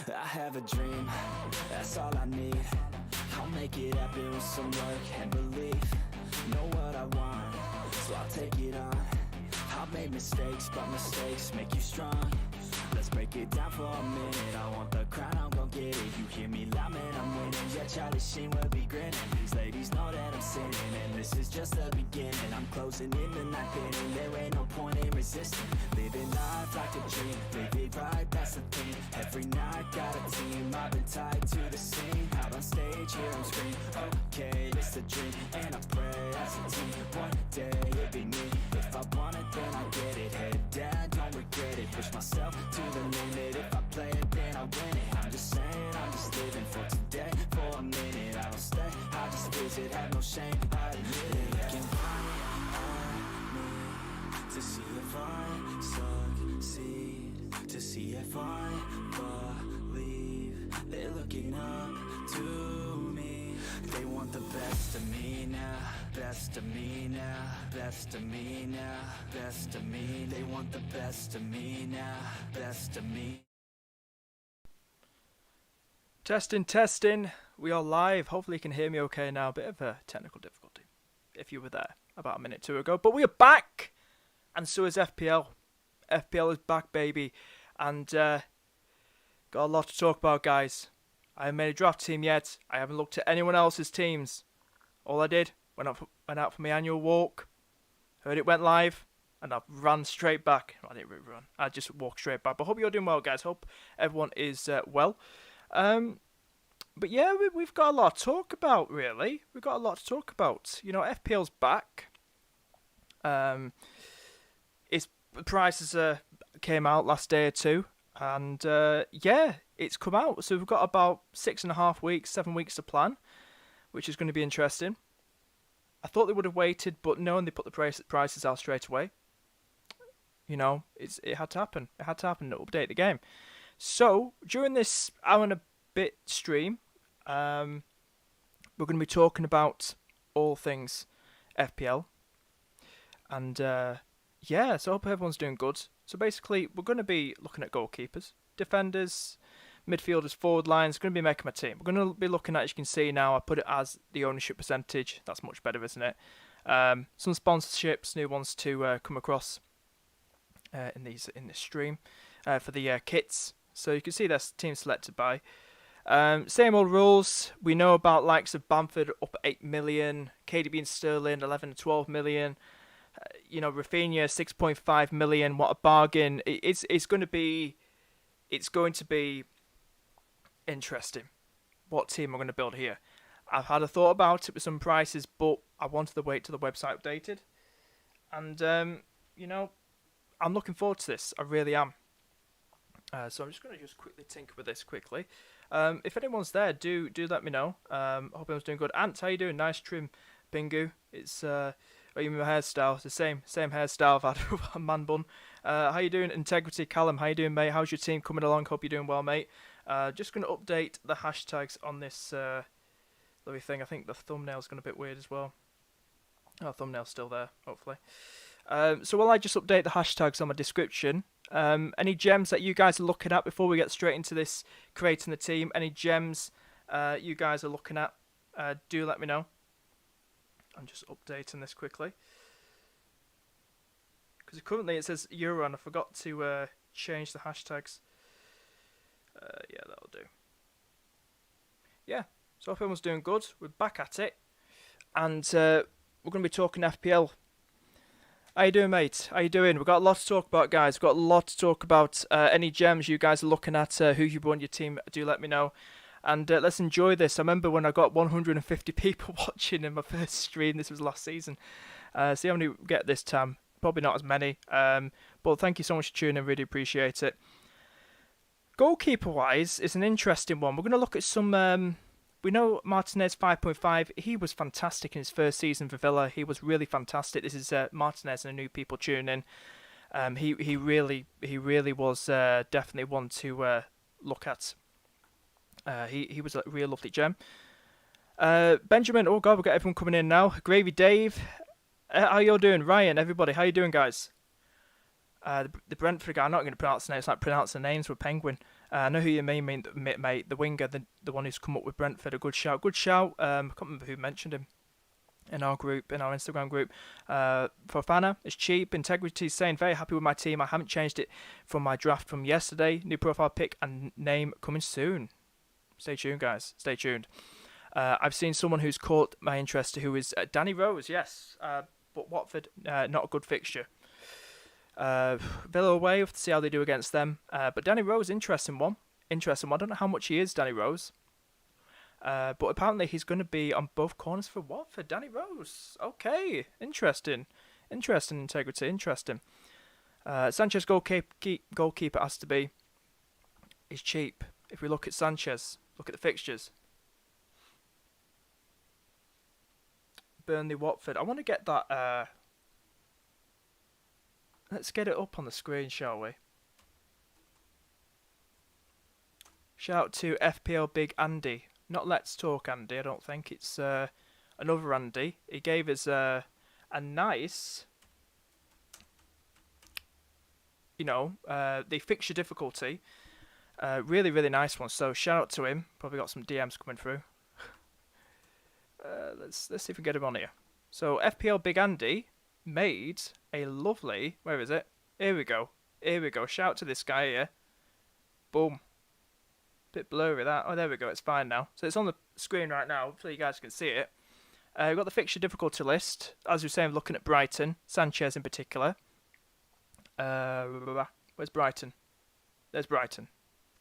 I have a dream, that's all I need. I'll make it happen with some work and belief. Know what I want, so I'll take it on. I've made mistakes, but mistakes make you strong. Let's break it down for a minute. I want the crown, I'm gon' get it. You hear me loud, man, I'm winning. Yeah, Charlie Sheen will be grinning. These ladies know that I'm sinning, and this is just the beginning. I'm closing in the ninth inning. There ain't no point in resisting. Living life like a dream, live it right, that's the thing. Every night got a team, I've been tied to the scene. Out on stage, here I'm screaming. Okay, it's a dream, and I pray as a team. One day it'll be me. If I want it, then I get it. Head down, don't regret it. Push myself to the limit. If I play it, then I win it. I'm just saying, I'm just living for today. For a minute, I don't stay, I just visit. Have no shame, I admit it. Looking at me to see if I succeed, to see if I believe. They're looking up to me. They want the best of me now, best of me now, best of me now, best of me. They want the best of me now, best of me. Testing, testing. We are live. Hopefully you can hear me okay now. Bit of a technical difficulty if you were there about a minute or two ago. But we are back. And so is FPL. FPL is back, baby. And got a lot to talk about, guys. I haven't made a draft team yet. I haven't looked at anyone else's teams. All I did, went out for my annual walk. Heard it went live. And I ran straight back. I didn't really run. I just walked straight back. But hope you're doing well, guys. Hope everyone is well. But yeah, we've got a lot to talk about, really. We've got a lot to talk about. You know, FPL's back. Its prices came out last day or two. And yeah, it's come out. So we've got about 6.5 weeks, 7 weeks to plan, which is going to be interesting. I thought they would have waited, but no, and they put the prices out straight away. You know, it had to happen. It had to happen to update the game. So, during this hour and a bit stream, we're going to be talking about all things FPL. And, yeah, so I hope everyone's doing good. So, basically, we're going to be looking at goalkeepers, defenders, midfielders, forward lines. Going to be making my team. We're going to be looking at, as you can see now, I put it as the ownership percentage. That's much better, isn't it? Some sponsorships, new ones to come across in this stream for the kits. So you can see that's team selected by. Same old rules. We know about likes of Bamford up at 8 million, KDB and Sterling 11 to 12 million. You know, Rafinha 6.5 million. What a bargain! It's going to be interesting. What team I'm going to build here? I've had a thought about it with some prices, but I wanted to wait till the website updated. And you know, I'm looking forward to this. I really am. So I'm just going to quickly tinker with this quickly. If anyone's there, do let me know. Hope everyone's doing good. Ant, how you doing? Nice trim, Bingu. It's even my hairstyle. It's the same hairstyle I've had with a man bun. How you doing? Integrity, Callum. How you doing, mate? How's your team coming along? Hope you're doing well, mate. Just going to update the hashtags on this lovely thing. I think the thumbnail's gone a bit weird as well. Oh, thumbnail's still there, hopefully. So while I just update the hashtags on my description, any gems that you guys are looking at before we get straight into this creating the team, any gems you guys are looking at, do let me know. I'm just updating this quickly. Because currently it says Euro and I forgot to change the hashtags. Yeah, that'll do. Yeah, so hope everyone's doing good. We're back at it. And we're going to be talking FPL. How you doing, mate? How you doing? We've got a lot to talk about, guys. We've got a lot to talk about. Any gems you guys are looking at, who you want your team, do let me know. And let's enjoy this. I remember when I got 150 people watching in my first stream. This was last season. See how many we get this time. Probably not as many. But thank you so much for tuning in. Really appreciate it. Goalkeeper-wise, it's an interesting one. We're going to look at some... we know Martinez 5.5. He was fantastic in his first season for Villa. He was really fantastic. This is Martinez and the new people tuning in. He really was definitely one to look at. He was a real lovely gem. Benjamin, oh god, we've got everyone coming in now. Gravy Dave, how you all doing? Ryan, everybody, how you doing, guys? The Brentford guy, I'm not going to pronounce the name. It's like pronouncing the names for a penguin. I know who you mean, mate. The winger, the one who's come up with Brentford. A good shout. Good shout. I can't remember who mentioned him in our group, in our Instagram group. Fofana is cheap. Integrity is saying, very happy with my team. I haven't changed it from my draft from yesterday. New profile pic and name coming soon. Stay tuned, guys. Stay tuned. I've seen someone who's caught my interest, who is Danny Rose. Yes, but Watford, not a good fixture. Villa away, we'll have to see how they do against them. But Danny Rose, interesting one. I don't know how much he is, Danny Rose. But apparently he's going to be on both corners for Watford. Danny Rose. Okay, interesting. Integrity, interesting. Sanchez goalkeeper has to be. He's cheap. If we look at Sanchez, look at the fixtures. Burnley, Watford. I want to get that. Let's get it up on the screen, shall we? Shout out to FPL Big Andy. Not Let's Talk Andy, I don't think. It's another Andy. He gave us a nice, the fixture difficulty. Really, really nice one. So shout out to him. Probably got some DMs coming through. Let's see if we can get him on here. So FPL Big Andy made a lovely. Where is it? Here we go. Shout out to this guy here. Boom. Bit blurry that. Oh, there we go. It's fine now. So it's on the screen right now. Hopefully you guys can see it. We've got the fixture difficulty list. As we were saying, looking at Brighton. Sanchez in particular. Where's Brighton? There's Brighton.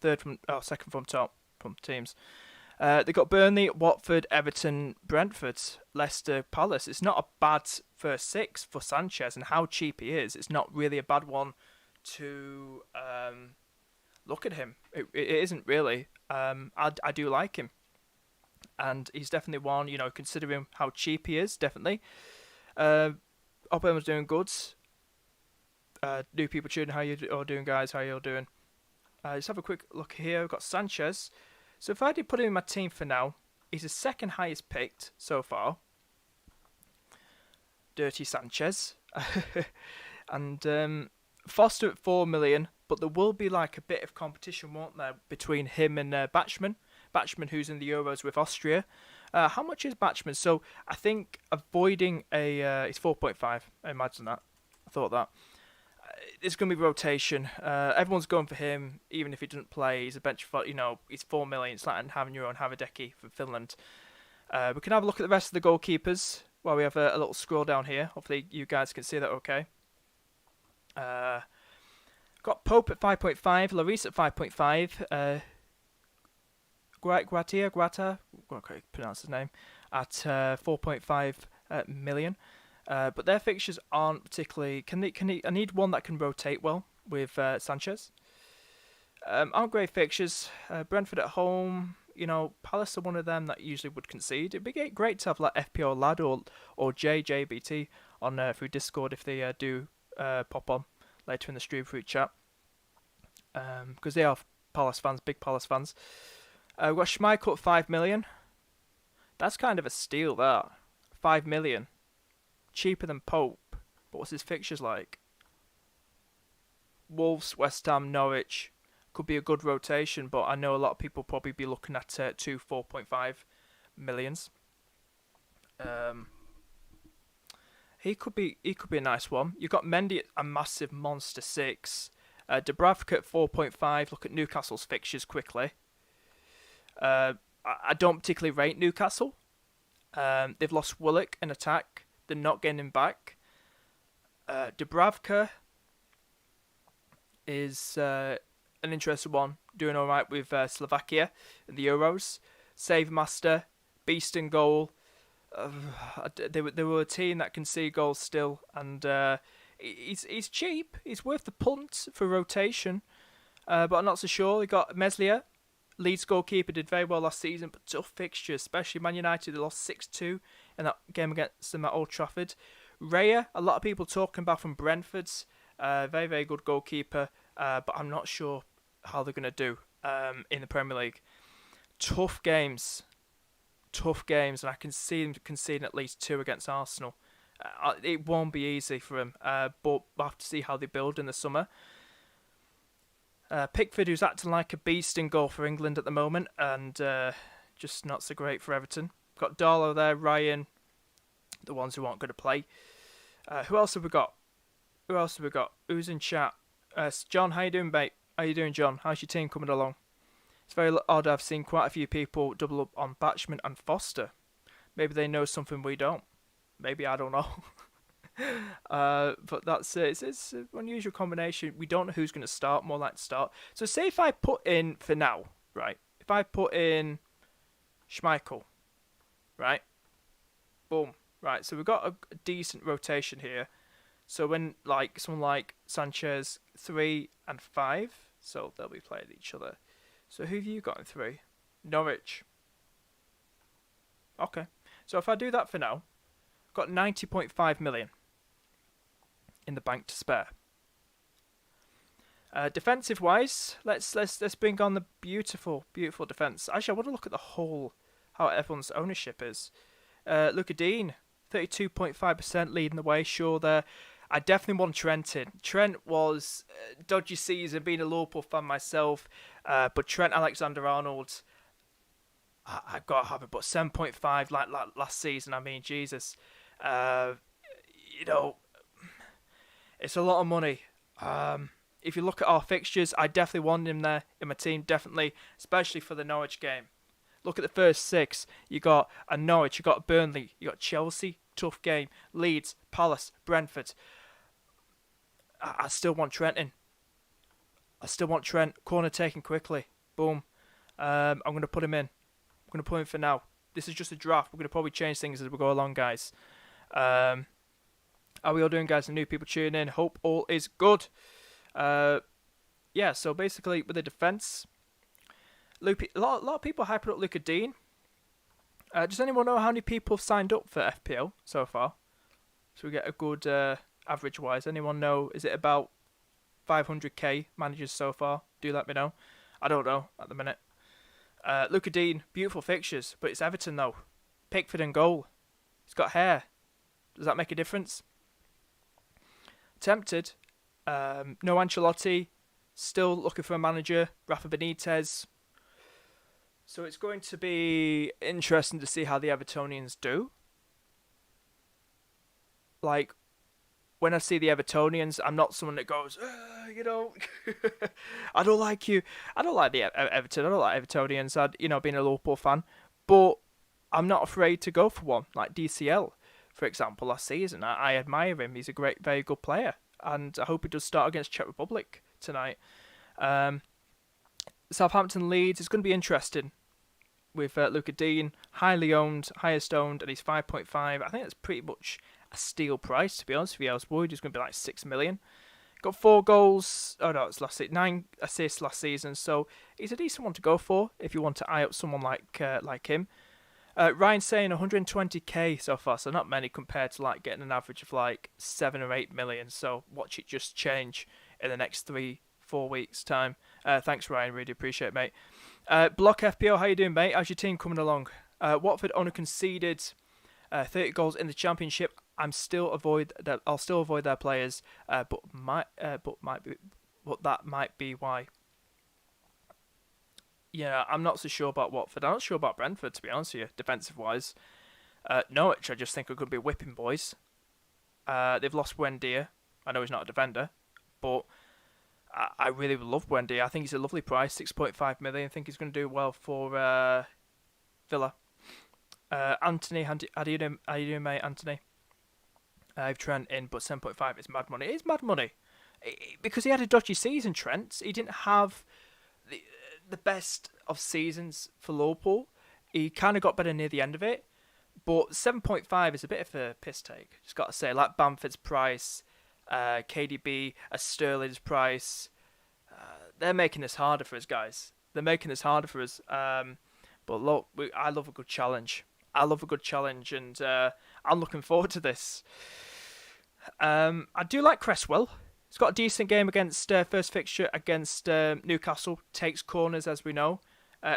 Second from top from teams. They've got Burnley, Watford, Everton, Brentford, Leicester, Palace. It's not a bad first six for Sanchez, and how cheap he is. It's not really a bad one to look at him. It isn't really. I do like him, and he's definitely one. Considering how cheap he is, definitely. Hope everyone's doing good. New people tuning, how you all doing, guys? How you all doing? Just have a quick look here. We've got Sanchez. So if I did put him in my team for now, he's the second highest picked so far. Dirty Sanchez. And Foster at 4 million, but there will be like a bit of competition, won't there, between him and Bachmann. Bachmann, who's in the Euros with Austria. How much is Bachmann? So I think avoiding he's 4.5. I imagine that. I thought that. It's going to be rotation. Everyone's going for him, even if he doesn't play. He's a bench for, he's 4 million. It's like having your own Havideki from Finland. We can have a look at the rest of the goalkeepers while we have a little scroll down here. Hopefully you guys can see that okay. Got Pope at 5.5, Lloris at 5.5, Guata, I can't pronounce his name, at 4.5 million. But their fixtures aren't particularly. I need one that can rotate well with Sanchez. Aren't great fixtures. Brentford at home. Palace are one of them that usually would concede. It'd be great to have like FPL Lad or JJBT on through Discord if they do pop on later in the stream through chat. Because they are Palace fans, big Palace fans. We've got Schmeichel at 5 million. That's kind of a steal, that. 5 million. Cheaper than Pope. But what's his fixtures like? Wolves, West Ham, Norwich. Could be a good rotation, but I know a lot of people probably be looking at 2 4.5 millions. He could be a nice one. You've got Mendy at a massive monster 6. Dubravka at 4.5. Look at Newcastle's fixtures quickly. I don't particularly rate Newcastle. They've lost Willock in attack. They're not getting him back. Dubravka is an interesting one. Doing all right with Slovakia in the Euros. Save master, beast in goal. They were a team that can see goals still, and he's cheap. He's worth the punt for rotation, but I'm not so sure. We got Meslier, Leeds goalkeeper, did very well last season, but tough fixtures, especially Man United. They lost 6-2 in that game against them at Old Trafford. Raya, a lot of people talking about from Brentford's, very, very good goalkeeper, but I'm not sure how they're going to do in the Premier League. Tough games, and I can see them conceding at least 2 against Arsenal. It won't be easy for them, but we'll have to see how they build in the summer. Pickford, who's acting like a beast in goal for England at the moment, and just not so great for Everton. Got Darlow there, Ryan, the ones who aren't going to play. Who else have we got? Who's in chat? John, how you doing, mate? How you doing, John? How's your team coming along? It's very odd. I've seen quite a few people double up on Batchman and Foster. Maybe they know something we don't. Maybe, I don't know. But that's it. It's an unusual combination. We don't know who's going to start. More like to start. So say if I put in, for now, right? If I put in Schmeichel, right? Boom. Right, so we've got a decent rotation here. So when like someone like Sanchez 3 and 5, so they'll be playing each other. So who have you got in 3? Norwich. Okay. So if I do that for now, I've got 90.5 million in the bank to spare. Defensive wise, let's bring on the beautiful defense. Actually, I want to look at the whole how everyone's ownership is. Luca Dean, 32.5% leading the way. Sure, there. I definitely want Trent in. Trent was dodgy season, being a Liverpool fan myself, but Trent Alexander-Arnold, I've got to have it. But 7.5 like last season. I mean, Jesus, it's a lot of money. If you look at our fixtures, I definitely want him there in my team, definitely, especially for the Norwich game. Look at the first 6. You got a Norwich, you got Burnley, you got Chelsea, tough game, Leeds, Palace, Brentford. I still want Trent in. I still want Trent. Corner taken quickly. Boom. I'm going to put him in. I'm going to put him for now. This is just a draft. We're going to probably change things as we go along, guys. How are we all doing, guys? The new people tuning in. Hope all is good. Yeah, so basically with the defence, a lot of people hyping up Luca Dean. Does anyone know how many people have signed up for FPL so far? So we get a good average-wise. Anyone know? Is it about 500k managers so far? Do let me know. I don't know at the minute. Luca Dean, beautiful fixtures, but it's Everton though. Pickford and goal. He's got hair. Does that make a difference? Tempted. No Ancelotti. Still looking for a manager. Rafa Benitez. So it's going to be interesting to see how the Evertonians do. Like, when I see the Evertonians, I'm not someone that goes, I don't like you. I don't like the Everton. I don't like Evertonians. Being a Liverpool fan. But I'm not afraid to go for one. Like DCL, for example, last season. I admire him. He's a very good player. And I hope he does start against Czech Republic tonight. Southampton Leeds is going to be interesting with Luca Dean, highest owned, and he's 5.5. I think that's pretty much a steal price, to be honest with you. I was worried he was going to be like 6 million. Got 4 goals. Oh no, it's last season. 9 assists last season. So he's a decent one to go for if you want to eye up someone like him. Ryan saying 120k so far, so not many compared to like getting an average of like 7 or 8 million. So watch it just change in the next 3-4 weeks time. Thanks Ryan, really appreciate it, mate. Block FPL, how you doing, mate? How's your team coming along? Watford only conceded 30 goals in the Championship. I'll still avoid their players, but that might be why. Yeah, I'm not so sure about Watford. I'm not sure about Brentford, to be honest with you, defensive-wise. Norwich, I just think are going to be whipping boys. They've lost Buendia. I know he's not a defender, but I really love Buendia. I think he's a lovely price, 6.5 million. I think he's going to do well for Villa. Anthony, how do you doing, mate, Anthony? I've Trent in, but 7.5 is mad money. It is mad money. Because he had a dodgy season, Trent. He didn't have the best of seasons for Liverpool. He kind of got better near the end of it. But 7.5 is a bit of a piss take. Just got to say, like Bamford's price, KDB, Sterling's price. They're making this harder for us, guys. They're making this harder for us. But look, I love a good challenge. And I'm looking forward to this. I do like Cresswell. He's got a decent game against first fixture against Newcastle. Takes corners, as we know.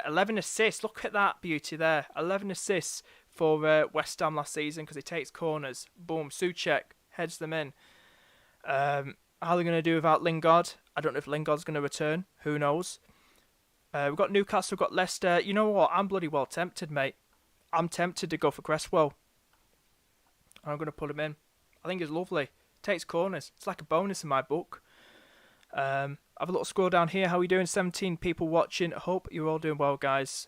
11 assists. Look at that beauty there. 11 assists for West Ham last season because he takes corners. Boom. Souček heads them in. How are they going to do without Lingard? I don't know if Lingard's going to return. Who knows? We've got Newcastle, we've got Leicester. You know what? I'm bloody well tempted, mate. I'm tempted to go for Cresswell. I'm going to put him in. I think he's lovely. Takes corners. It's like a bonus in my book. Have a little scroll down here. How are we doing? 17 people watching. Hope you're all doing well, guys.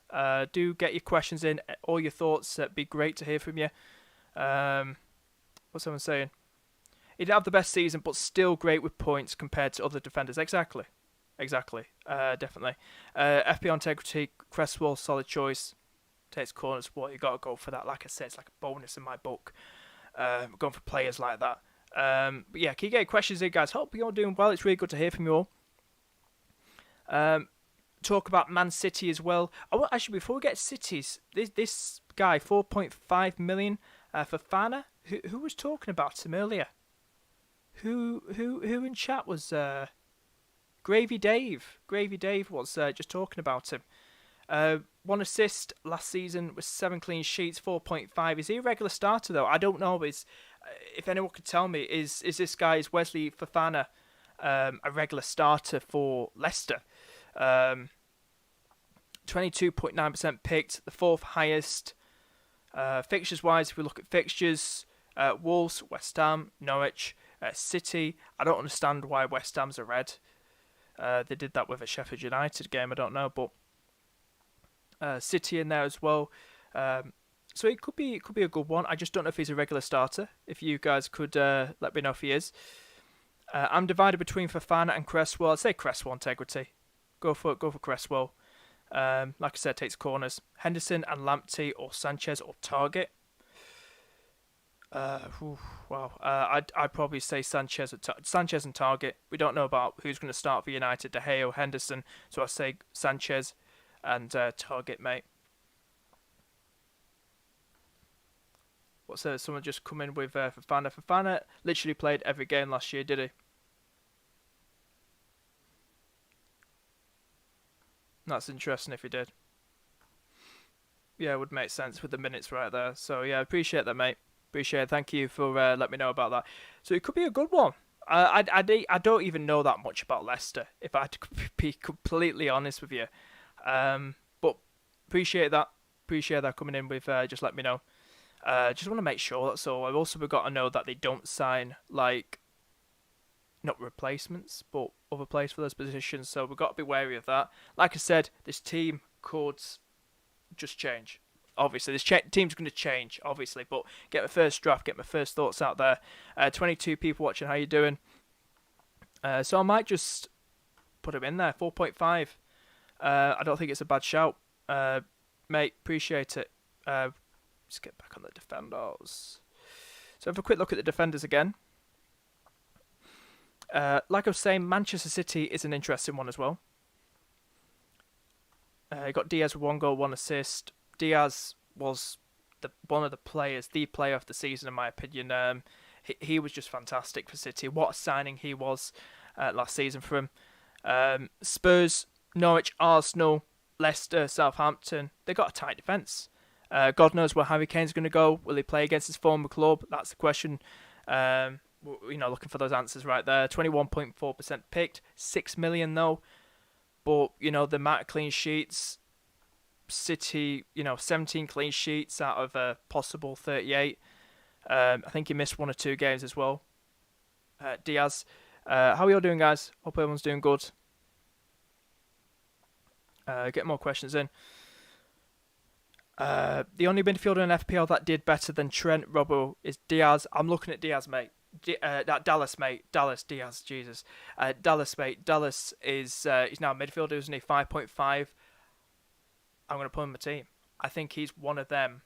Do get your questions in. All your thoughts. It'd be great to hear from you. What's someone saying? He didn't have the best season, but still great with points compared to other defenders. Exactly. Definitely. FPL integrity. Cresswell, solid choice. Takes corners. What you got to go for that. Like I said, it's like a bonus in my book. Going for players like that. But yeah, keep getting questions in, guys. Hope you're all doing well. It's really good to hear from you all. Talk about Man City as well. Oh, actually, before we get to Cities, this guy, 4.5 million for Fana. Who was talking about him earlier? Who in chat was Gravy Dave? Gravy Dave was just talking about him. 1 assist last season with 7 clean sheets, 4.5. Is he a regular starter though? I don't know. If anyone could tell me, is this guy, is Wesley Fofana a regular starter for Leicester? 22.9% picked, the 4th highest. Fixtures wise, if we look at fixtures, Wolves, West Ham, Norwich, City. I don't understand why West Ham's a red. They did that with a Sheffield United game, I don't know, but City in there as well. So it could be a good one. I just don't know if he's a regular starter. If you guys could let me know if he is. I'm divided between Fofana and Cresswell. I'd say Cresswell integrity. Go for Cresswell. Like I said, takes corners. Henderson and Lamptey or Sanchez or Target. Wow. I'd probably say Sanchez and Target. We don't know about who's going to start for United, De Gea or Henderson. So I say Sanchez and Target, mate. What's someone just come in with Fofana? Fofana literally played every game last year, did he? That's interesting if he did. Yeah, it would make sense with the minutes right there. So yeah, appreciate that, mate. Appreciate it. Thank you for letting me know about that. So it could be a good one. I don't even know that much about Leicester, if I had to be completely honest with you. But appreciate that. Appreciate that coming in with just let me know. Just want to make sure that's all. I've also got to know that they don't sign, like, not replacements, but other players for those positions. So we've got to be wary of that. Like I said, this team could just change. Obviously, this team's going to change, obviously. But get my first draft, get my first thoughts out there. 22 people watching. How you doing? So I might just put him in there. 4.5. I don't think it's a bad shout. Mate, appreciate it. Let's get back on the defenders. So have a quick look at the defenders again. Like I was saying, Manchester City is an interesting one as well. You got Diaz with 1 goal, 1 assist. Diaz was one of the player of the season in my opinion. He was just fantastic for City. What a signing he was last season for him. Spurs, Norwich, Arsenal, Leicester, Southampton. They got a tight defence. God knows where Harry Kane's going to go. Will he play against his former club? That's the question. Looking for those answers right there. 21.4% picked. 6 million though. But, the amount of clean sheets. City, 17 clean sheets out of a possible 38. I think he missed 1 or 2 games as well. Diaz. How are you all doing, guys? Hope everyone's doing good. Get more questions in. The only midfielder in FPL that did better than Trent, Robbo, is Diaz. I'm looking at Diaz, mate. Dallas, mate. Dallas, Diaz, Jesus. Dallas, mate. Dallas is he's now a midfielder, isn't he? 5.5. I'm going to put him in my team. I think he's one of them.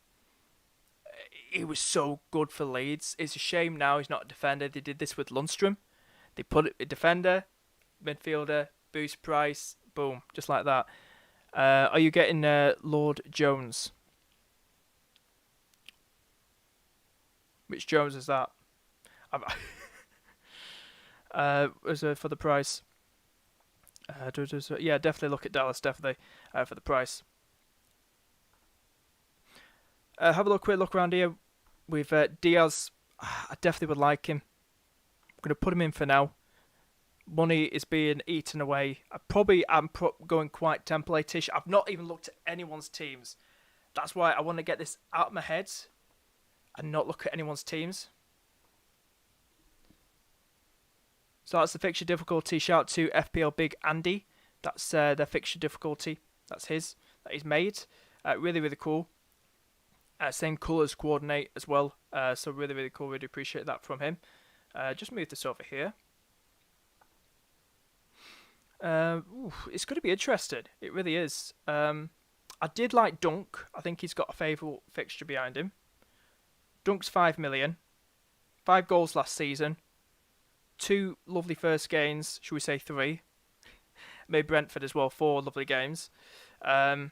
He was so good for Leeds. It's a shame now he's not a defender. They did this with Lundstrom. They put a defender, midfielder, boost price, boom, just like that. Are you getting Lord Jones? Which Jones is that? Was it for the price? Yeah, definitely look at Dallas, definitely, for the price. Have a quick look around here with Diaz. I definitely would like him. I'm going to put him in for now. Money is being eaten away. I'm going quite template-ish. I've not even looked at anyone's teams. That's why I want to get this out of my head and not look at anyone's teams. So that's the fixture difficulty. Shout out to FPL Big Andy. That's their fixture difficulty. That he's made. Really, really cool. Same colours coordinate as well. So really, really cool. Really appreciate that from him. Just move this over here. It's going to be interesting. It really is. I did like Dunk. I think he's got a favourable fixture behind him. Dunk's 5 million. 5 goals last season. 2 lovely first games. Should we say 3? Maybe Brentford as well. 4 lovely games. I'm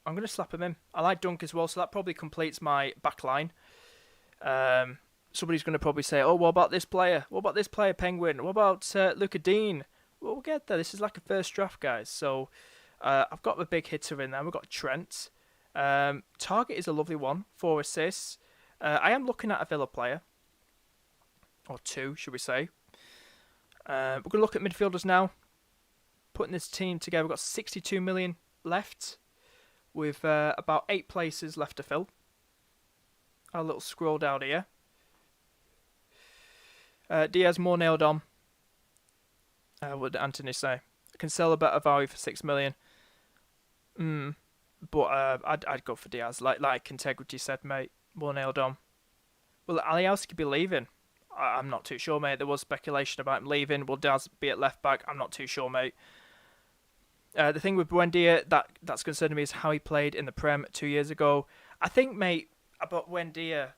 going to slap him in. I like Dunk as well, so that probably completes my back line. Somebody's going to probably say, oh, what about this player? What about this player, Penguin? What about Luca Dean? Well, we'll get there. This is like a first draft, guys. So I've got the big hitter in there. We've got Trent. Target is a lovely one. 4 assists. I am looking at a Villa player. Or 2, should we say. We're going to look at midfielders now. Putting this team together. We've got 62 million left. With about 8 places left to fill. A little scroll down here. Diaz more nailed on. What did Anthony say? I can sell a better value for 6 million. But I'd go for Diaz. Like Integrity said, mate. More nailed on. Will Alioski be leaving? I'm not too sure, mate. There was speculation about him leaving. Will Diaz be at left back? I'm not too sure, mate. The thing with Buendia that's concerning me is how he played in the Prem 2 years ago. I think, mate, about Buendia,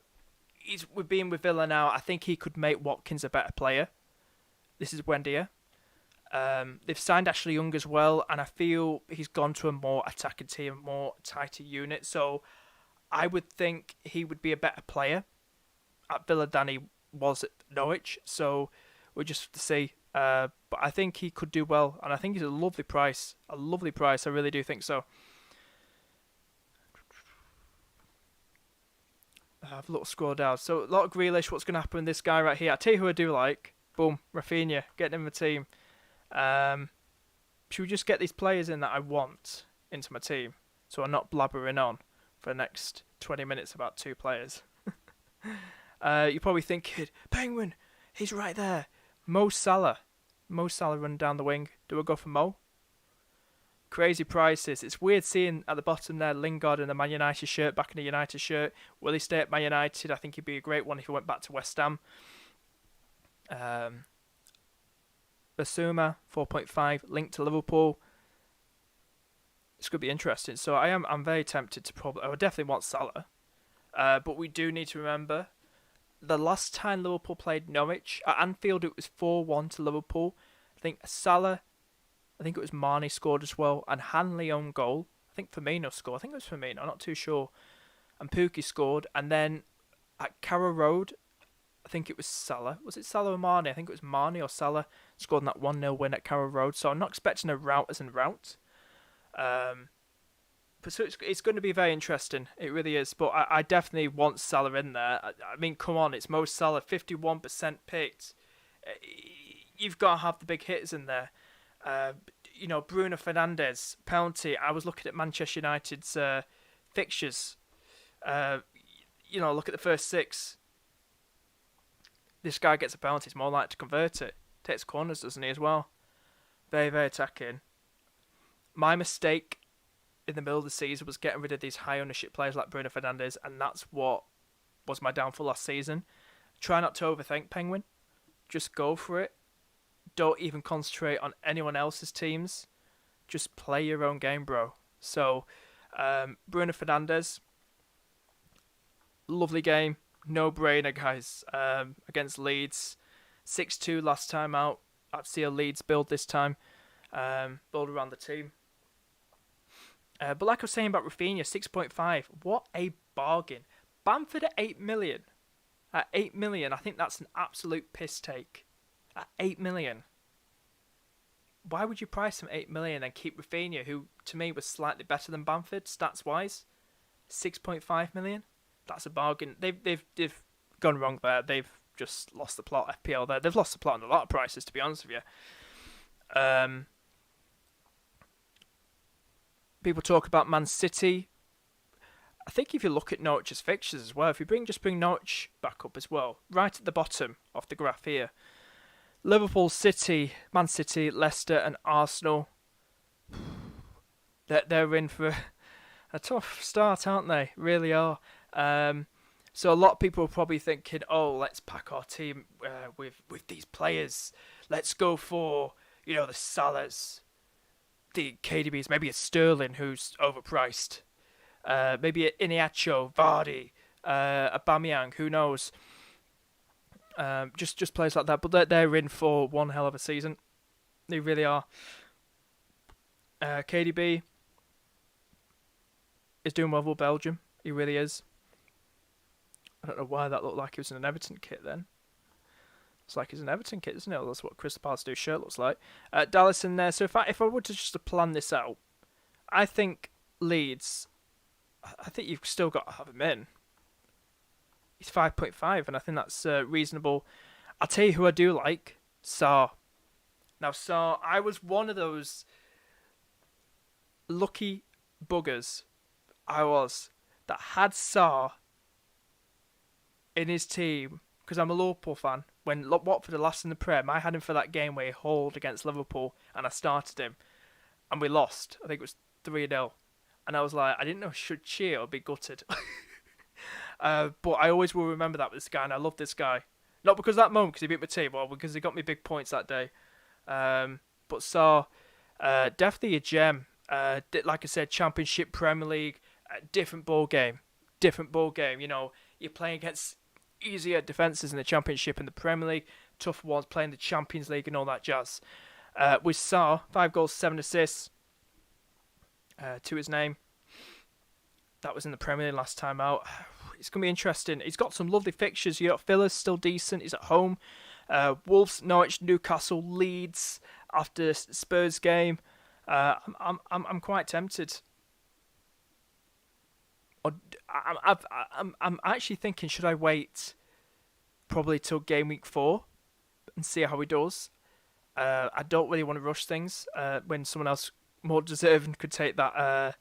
with being with Villa now, I think he could make Watkins a better player. This is Buendia. They've signed Ashley Young as well, and I feel he's gone to a more attacking team, a more tighter unit. So I would think he would be a better player at Villa than he was at Norwich. So we'll just see. But I think he could do well, and I think he's a lovely price. A lovely price, I really do think so. I have a little scroll down. So a lot of Grealish. What's going to happen with this guy right here? I tell you who I do like. Boom, Rafinha, getting in the team. Should we just get these players in that I want into my team, so I'm not blabbering on for the next 20 minutes about 2 players? You're probably thinking, Penguin, he's right there. Mo Salah. Mo Salah running down the wing. Do I go for Mo? Crazy prices. It's weird seeing at the bottom there Lingard in the Man United shirt, back in the United shirt. Will he stay at Man United? I think he'd be a great one if he went back to West Ham. Basuma, 4.5, linked to Liverpool. It's going to be interesting. So I'm very tempted to I would definitely want Salah. But we do need to remember, the last time Liverpool played Norwich, at Anfield it was 4-1 to Liverpool. I think Salah, I think it was Mane scored as well, and Hanley on goal. I think Firmino scored. I think it was Firmino, I'm not too sure. And Pukki scored. And then at Carrow Road, I think it was Salah. Was it Salah or Mane? I think it was Mane or Salah scored in that 1-0 win at Carrow Road. So I'm not expecting a rout as in rout. But so it's going to be very interesting. It really is. But I definitely want Salah in there. I mean, come on. It's Mo Salah, 51% picked. You've got to have the big hitters in there. Bruno Fernandes, penalty. I was looking at Manchester United's fixtures. Look at the first 6. This guy gets a penalty. He's more likely to convert it. Takes corners, doesn't he, as well? Very, very attacking. My mistake in the middle of the season was getting rid of these high ownership players like Bruno Fernandes, and that's what was my downfall last season. Try not to overthink, Penguin. Just go for it. Don't even concentrate on anyone else's teams. Just play your own game, bro. So, Bruno Fernandes, lovely game. No-brainer, guys. Against Leeds. 6-2 last time out. I'd see a Leeds build this time. Build around the team. But like I was saying about Rafinha, 6.5. What a bargain. Bamford at 8 million. At 8 million, I think that's an absolute piss take. At 8 million. Why would you price him 8 million and keep Rafinha, who to me was slightly better than Bamford, stats-wise? 6.5 million? That's a bargain. They've gone wrong there. They've just lost the plot. FPL there. They've lost the plot on a lot of prices, to be honest with you. People talk about Man City. I think if you look at Norwich's fixtures as well, if you bring Norwich back up as well, right at the bottom of the graph here, Liverpool, City, Man City, Leicester and Arsenal, they're in for a tough start, aren't they? Really are. So a lot of people are probably thinking, oh, let's pack our team with these players. Let's go for, the Salahs, the KDBs, maybe a Sterling who's overpriced. Maybe an Iniacho, Vardy, Aubameyang, who knows? Just players like that. But they're in for one hell of a season. They really are. KDB is doing well with Belgium. He really is. I don't know why that looked like he was in an Everton kit then. It's like it's an Everton kit, isn't it? That's what Crystal Palace do shirt looks like. Dallas in there. So if I were to just plan this out, I think Leeds, I think you've still got to have him in. He's 5.5, and I think that's reasonable. I'll tell you who I do like, Sarr. Now, Sarr, I was one of those lucky buggers, that had Sarr in his team, because I'm a Liverpool fan. When Watford are last in the Prem, I had him for that game where he hauled against Liverpool, and I started him, and we lost. I think it was 3-0. And I was like, I didn't know should cheer or be gutted. But I always will remember that with this guy, and I love this guy. Not because of that moment, because he beat my team, or because he got me big points that day. But Sarr, definitely a gem. Like I said, Championship, Premier League, different ball game. You're playing against easier defences in the Championship and the Premier League, tough ones, playing the Champions League and all that jazz. With Sarr, 5 goals, 7 assists to his name. That was in the Premier League last time out. It's going to be interesting. He's got some lovely fixtures. You got Villa's still decent. He's at home. Wolves, Norwich, Newcastle, Leeds after Spurs game. I'm quite tempted. I'm actually thinking, should I wait probably till game week 4 and see how he does? I don't really want to rush things when someone else more deserving could take that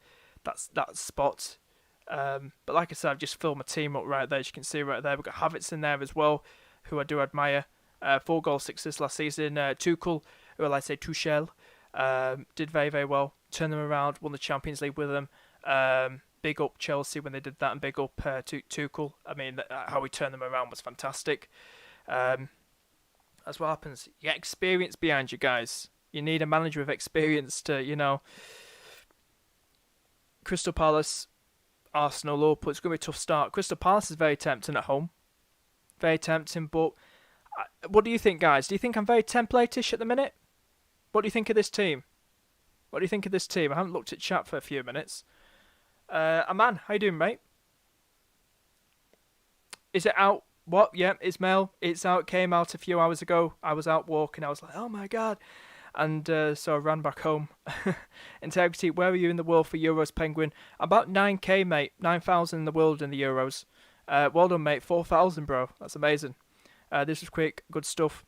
spot. But like I said, I've just filled my team up right there. As you can see right there, we've got Havertz in there as well, who I do admire. 4 goals, 6 assists last season. Tuchel, Tuchel, did very, very well. Turned them around, won the Champions League with them. Big up Chelsea when they did that, and big up Tuchel. I mean, how he turned them around was fantastic. That's what happens. You get experience behind you, guys. You need a manager with experience to, Crystal Palace, Arsenal, Liverpool. It's going to be a tough start. Crystal Palace is very tempting at home. Very tempting, but what do you think, guys? Do you think I'm very template-ish at the minute? What do you think of this team? I haven't looked at chat for a few minutes. Aman, how you doing, mate? Is it out? What? Yeah, Ismail. It's out. Came out a few hours ago. I was out walking. I was like, oh my god. And so I ran back home. Integrity, where are you in the world for Euros, Penguin? About 9k, mate. 9,000 in the world in the Euros. Well done, mate. 4,000, bro. That's amazing. This was quick. Good stuff.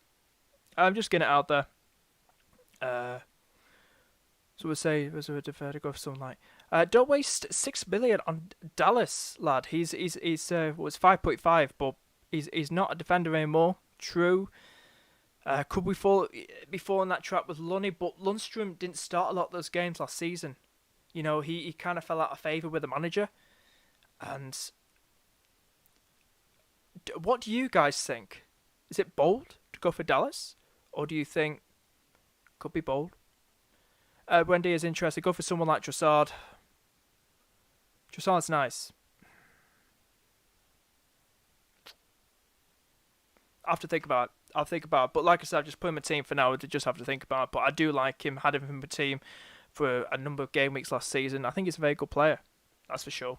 I'm just getting it out there. So we'll say, was a deferred go for something like, don't waste 6 million on Dallas, lad. He's was 5.5, but he's not a defender anymore. True. Could we be falling that trap with Lunny? But Lundstrom didn't start a lot of those games last season. He kind of fell out of favour with the manager. And what do you guys think? Is it bold to go for Dallas? Or do you think could be bold? Wendy is interested. Go for someone like Trossard. Trossard's nice. I have to think about it. I'll think about it. But like I said, I've just put him in my team for now. I just have to think about it. But I do like him. Had him in my team for a number of game weeks last season. I think he's a very good player. That's for sure.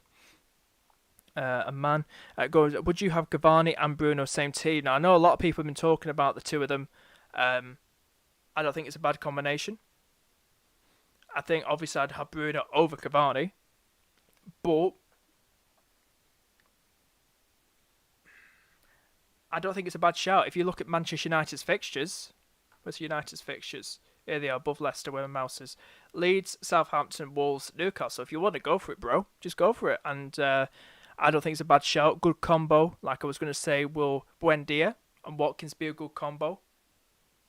A man goes, would you have Cavani and Bruno same team? Now, I know a lot of people have been talking about the two of them. I don't think it's a bad combination. I think obviously I'd have Bruno over Cavani. But I don't think it's a bad shout. If you look at Manchester United's fixtures, where's United's fixtures? Here they are, above Leicester, where my mouse is. Leeds, Southampton, Wolves, Newcastle. If you want to go for it, bro, just go for it. And I don't think it's a bad shout. Good combo. Like I was going to say, will Buendia and Watkins be a good combo?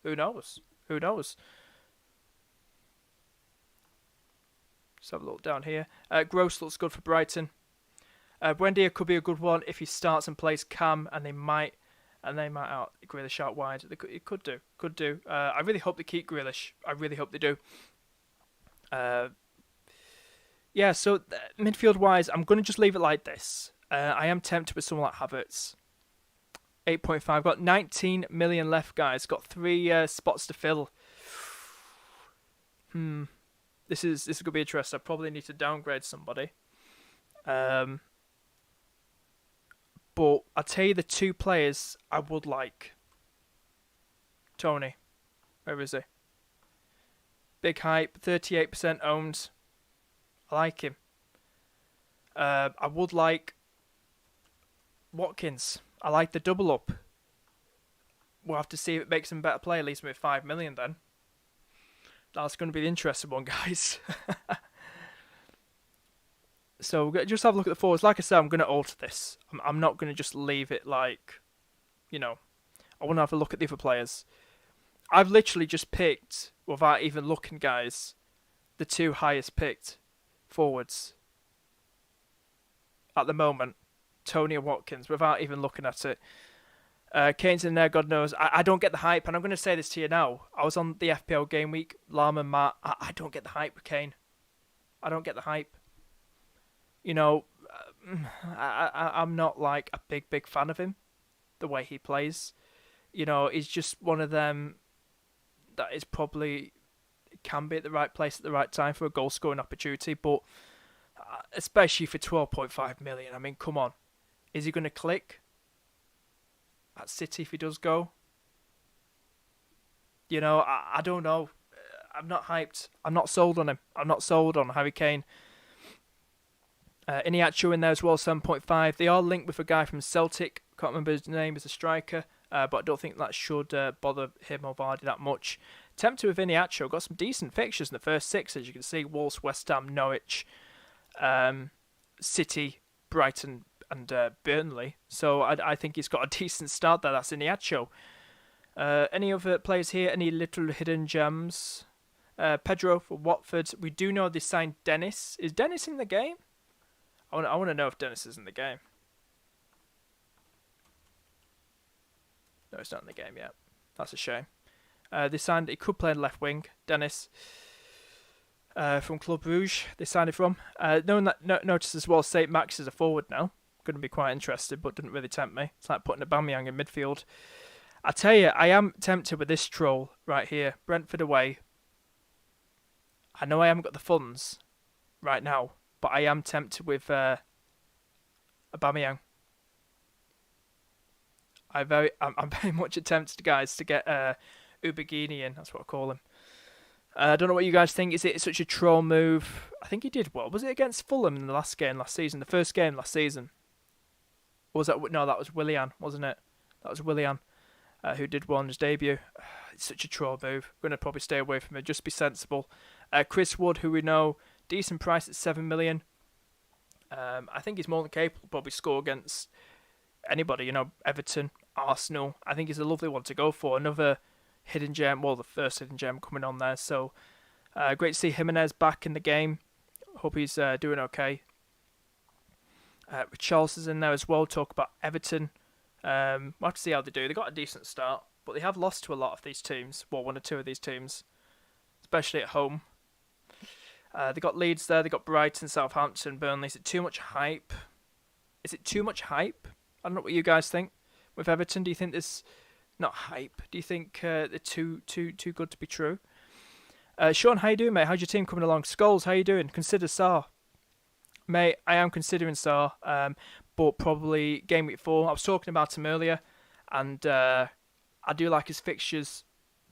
Who knows? Who knows? Just have a look down here. Gross looks good for Brighton. Buendia could be a good one if he starts and plays Cam, and they might out Grealish out wide. It could do. I really hope they keep Grealish. I really hope they do. Yeah, so midfield wise, I'm going to just leave it like this. I am tempted with someone like Havertz. 8.5. Got 19 million left, guys. Got 3 spots to fill. This is going to be interesting. I probably need to downgrade somebody. But I'll tell you the 2 players I would like. Tony. Where is he? Big hype. 38% owned. I like him. I would like Watkins. I like the double up. We'll have to see if it makes him a better player. Leaves me with 5 million then. That's going to be the interesting one, guys. So we'll just have a look at the forwards. Like I said, I'm going to alter this. I'm not going to just leave it like, I want to have a look at the other players. I've literally just picked, without even looking, guys, the 2 highest picked forwards at the moment. Tony and Watkins, without even looking at it. Kane's in there, God knows. I don't get the hype, and I'm going to say this to you now. I was on the FPL game week, Lam and Matt. I don't get the hype with Kane. I don't get the hype. I'm not like a big fan of him, the way he plays. He's just one of them that is probably can be at the right place at the right time for a goal scoring opportunity, but especially for 12.5 million. I mean, come on. Is he going to click at City if he does go? I don't know. I'm not hyped. I'm not sold on him. I'm not sold on Harry Kane. Iniacho in there as well, 7.5. They are linked with a guy from Celtic. Can't remember his name as a striker, but I don't think that should bother him or Vardy that much. Tempted with Iniacho. Got some decent fixtures in the first 6, as you can see. Wolves, West Ham, Norwich, City, Brighton, and Burnley. So I think he's got a decent start there. That's Iniacho. Any other players here? Any little hidden gems? Pedro for Watford. We do know they signed Dennis. Is Dennis in the game? I want to know if Dennis is in the game. No, it's not in the game yet. That's a shame. They signed. He could play left wing. Dennis from Club Rouge. They signed it from. Notice as well. St. Max is a forward now. Going to be quite interested, but didn't really tempt me. It's like putting Aubameyang in midfield. I tell you, I am tempted with this troll right here. Brentford away. I know I haven't got the funds right now, but I am tempted with Aubameyang. I'm very much tempted, guys, to get Ubagini in. That's what I call him. I don't know what you guys think. Is it such a troll move? I think he did well. Was it against Fulham in the last game last season? The first game last season? Or was that? No, that was Willian, wasn't it? That was Willian who did well on his debut. It's such a troll move. I'm going to probably stay away from it. Just be sensible. Chris Wood, who we know, decent price at 7 million. I think he's more than capable to probably score against anybody. Everton, Arsenal. I think he's a lovely one to go for. Another hidden gem. Well, the first hidden gem coming on there. So great to see Jimenez back in the game. Hope he's doing okay. Charles is in there as well. Talk about Everton. We'll have to see how they do. They got a decent start, but they have lost to a lot of these teams. Well, 1 or 2 of these teams, especially at home. They got Leeds there. They got Brighton, Southampton, Burnley. Is it too much hype? I don't know what you guys think with Everton. Do you think there's not hype? Do you think they're too good to be true? Sean, how you doing, mate? How's your team coming along? Skulls, how you doing? Consider Sarr. Mate, I am considering Sarr, but probably game week 4. I was talking about him earlier, and I do like his fixtures.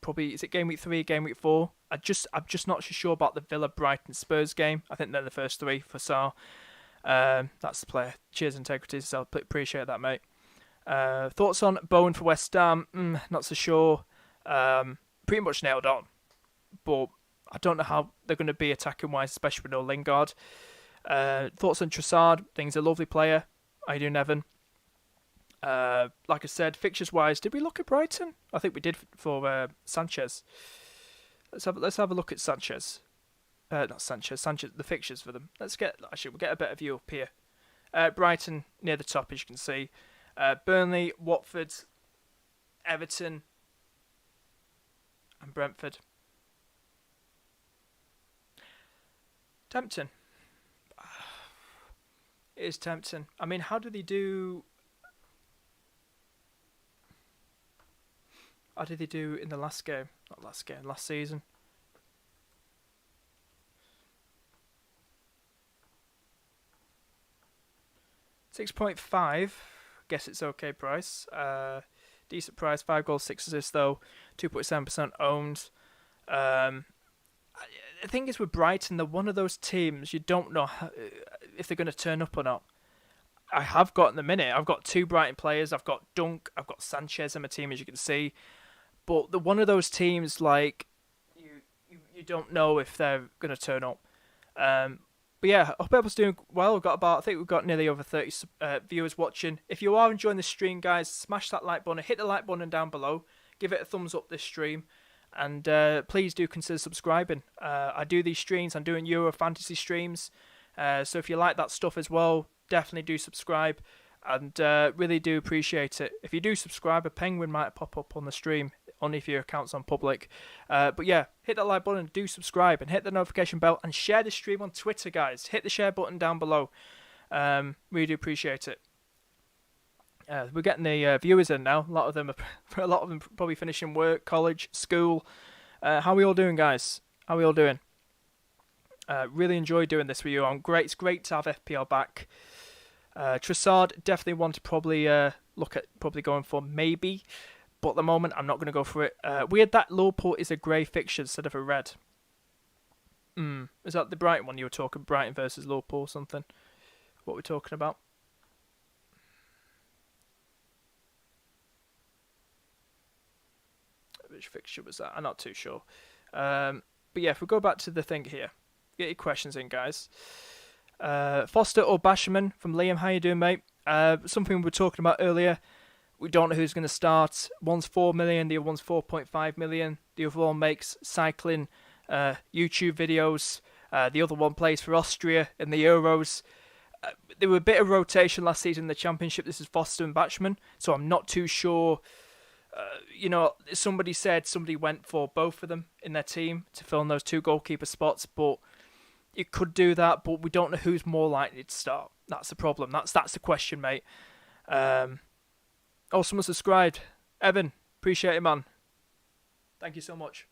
Probably, is it game week 3, game week 4? I'm just not so sure about the Villa, Brighton, Spurs game. I think they're the first 3 for Sarr. That's the player. Cheers, Integrity. So I appreciate that, mate. Thoughts on Bowen for West Ham? Not so sure. Pretty much nailed on. But I don't know how they're going to be attacking wise, especially with no Lingard. Thoughts on Trossard? Thing's a lovely player. How you doing, Evan? Like I said, fixtures wise, did we look at Brighton? I think we did for Sanchez. Let's have a look at Sanchez. Not Sanchez. The fixtures for them. We'll get a better view up here. Brighton near the top, as you can see. Burnley, Watford, Everton, and Brentford. Tempting. It is tempting. I mean, how did they do? How did they do in the last game? Not last game, last season. £6.5. Guess it's okay price. Decent price. 5 goals, 6 assists though. 2.7% owned. The thing is with Brighton, they're one of those teams you don't know if they're going to turn up or not. I have got in the minute. I've got 2 Brighton players. I've got Dunk. I've got Sanchez in my team, as you can see. But they're one of those teams like you don't know if they're going to turn up. But yeah, I hope everyone's doing well. I think we've got nearly over 30 viewers watching. If you are enjoying the stream, guys, smash that like button. Hit the like button down below. Give it a thumbs up this stream. And please do consider subscribing. I do these streams. I'm doing Euro Fantasy streams. So if you like that stuff as well, definitely do subscribe. And really do appreciate it. If you do subscribe, a penguin might pop up on the stream, only if your account's on public. But yeah, hit that like button, do subscribe, and hit the notification bell, and share the stream on Twitter, guys. Hit the share button down below. Really do appreciate it. We're getting the viewers in now. A lot of them probably finishing work, college, school. How are we all doing, guys? How are we all doing? Really enjoy doing this with you. It's great to have FPL back. Trossard, definitely one to probably look at going for maybe. But at the moment, I'm not going to go for it. Weird that Liverpool is a grey fixture instead of a red. Is that the Brighton one you were talking? Brighton versus Liverpool or something? What we're talking about? Which fixture was that? I'm not too sure. But yeah, if we go back to the thing here. Get your questions in, guys. Foster or Basherman from Liam. How you doing, mate? Something we were talking about earlier. We don't know who's going to start. One's 4 million, the other one's 4.5 million. The other one makes cycling YouTube videos. The other one plays for Austria in the Euros. There were a bit of rotation last season in the Championship. This is Foster and Batchman, so I'm not too sure. Somebody said somebody went for both of them in their team to fill in those 2 goalkeeper spots, but you could do that, but we don't know who's more likely to start. That's the problem. That's the question, mate. Someone subscribed. Evan, appreciate it, man. Thank you so much.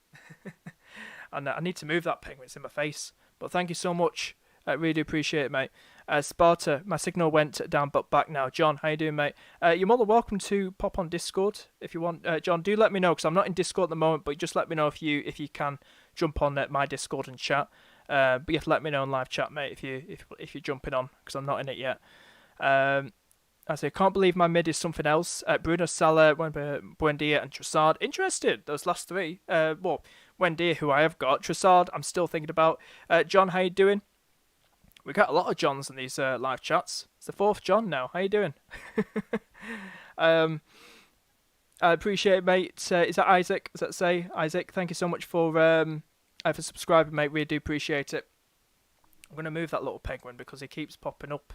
And I need to move that penguin. It's in my face. But thank you so much. I really do appreciate it, mate. Sparta, my signal went down but back now. John, how you doing, mate? You're more than welcome to pop on Discord if you want. John, do let me know, because I'm not in Discord at the moment, but just let me know if you can jump on my Discord and chat. But you have to let me know in live chat, mate, if you're jumping on, because I'm not in it yet. I say, can't believe my mid is something else. Bruno, Salah, Buendia, and Trossard. Interested, those last 3. Buendia, who I have got. Trossard, I'm still thinking about. John, how you doing? We got a lot of Johns in these live chats. It's the 4th John now. How you doing? I appreciate it, mate. Is that Isaac? Does that say? Isaac, thank you so much for subscribing, mate. Really do appreciate it. I'm going to move that little penguin because he keeps popping up.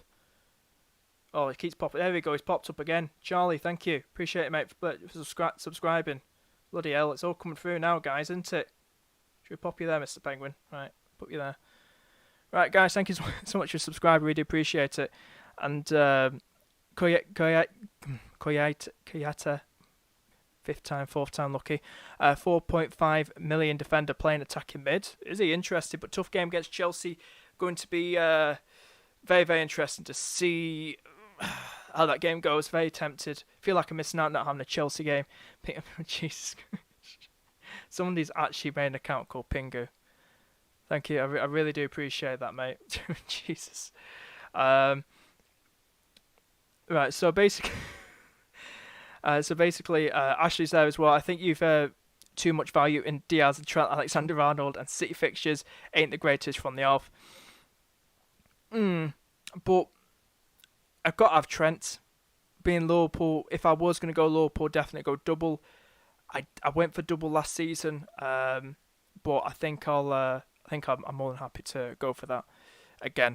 Oh, he keeps popping. There we go. He's popped up again. Charlie, thank you. Appreciate it, mate, for subscribing. Bloody hell, it's all coming through now, guys, isn't it? Should we pop you there, Mr. Penguin? Right, put you there. Right, guys, thank you so much for subscribing. Really appreciate it. And Koyata, 4th time lucky. 4.5 million defender playing attacking mid. Is he interested? But tough game against Chelsea. Going to be very, very interesting to see how that game goes. Very tempted. Feel like I'm missing out not having a Chelsea game. Jesus. Somebody's actually made an account called Pingu. Thank you. I really do appreciate that, mate. Jesus. Right, so basically So basically, Ashley's there as well. I think you've too much value in Diaz and Trent Alexander-Arnold, and City fixtures ain't the greatest from the off. But I've got to have Trent. Being Liverpool, if I was going to go Liverpool, definitely go double. I went for double last season, but I think I'm more than happy to go for that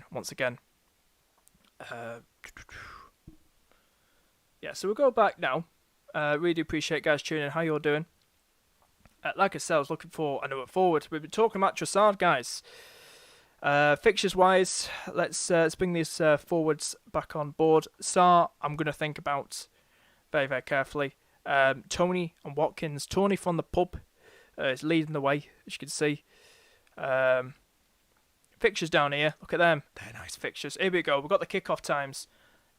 once again. Yeah, so we'll go back now. Really do appreciate guys tuning in. How you all doing? Like I said, I was looking for another forward. We've been talking about Trossard, guys. Fixtures wise, let's bring these forwards back on board. Sarr, I'm going to think about very, very carefully. Tony and Watkins. Tony from the pub is leading the way, as you can see. Fixtures down here. Look at them. They're nice fixtures. Here we go. We've got the kickoff times.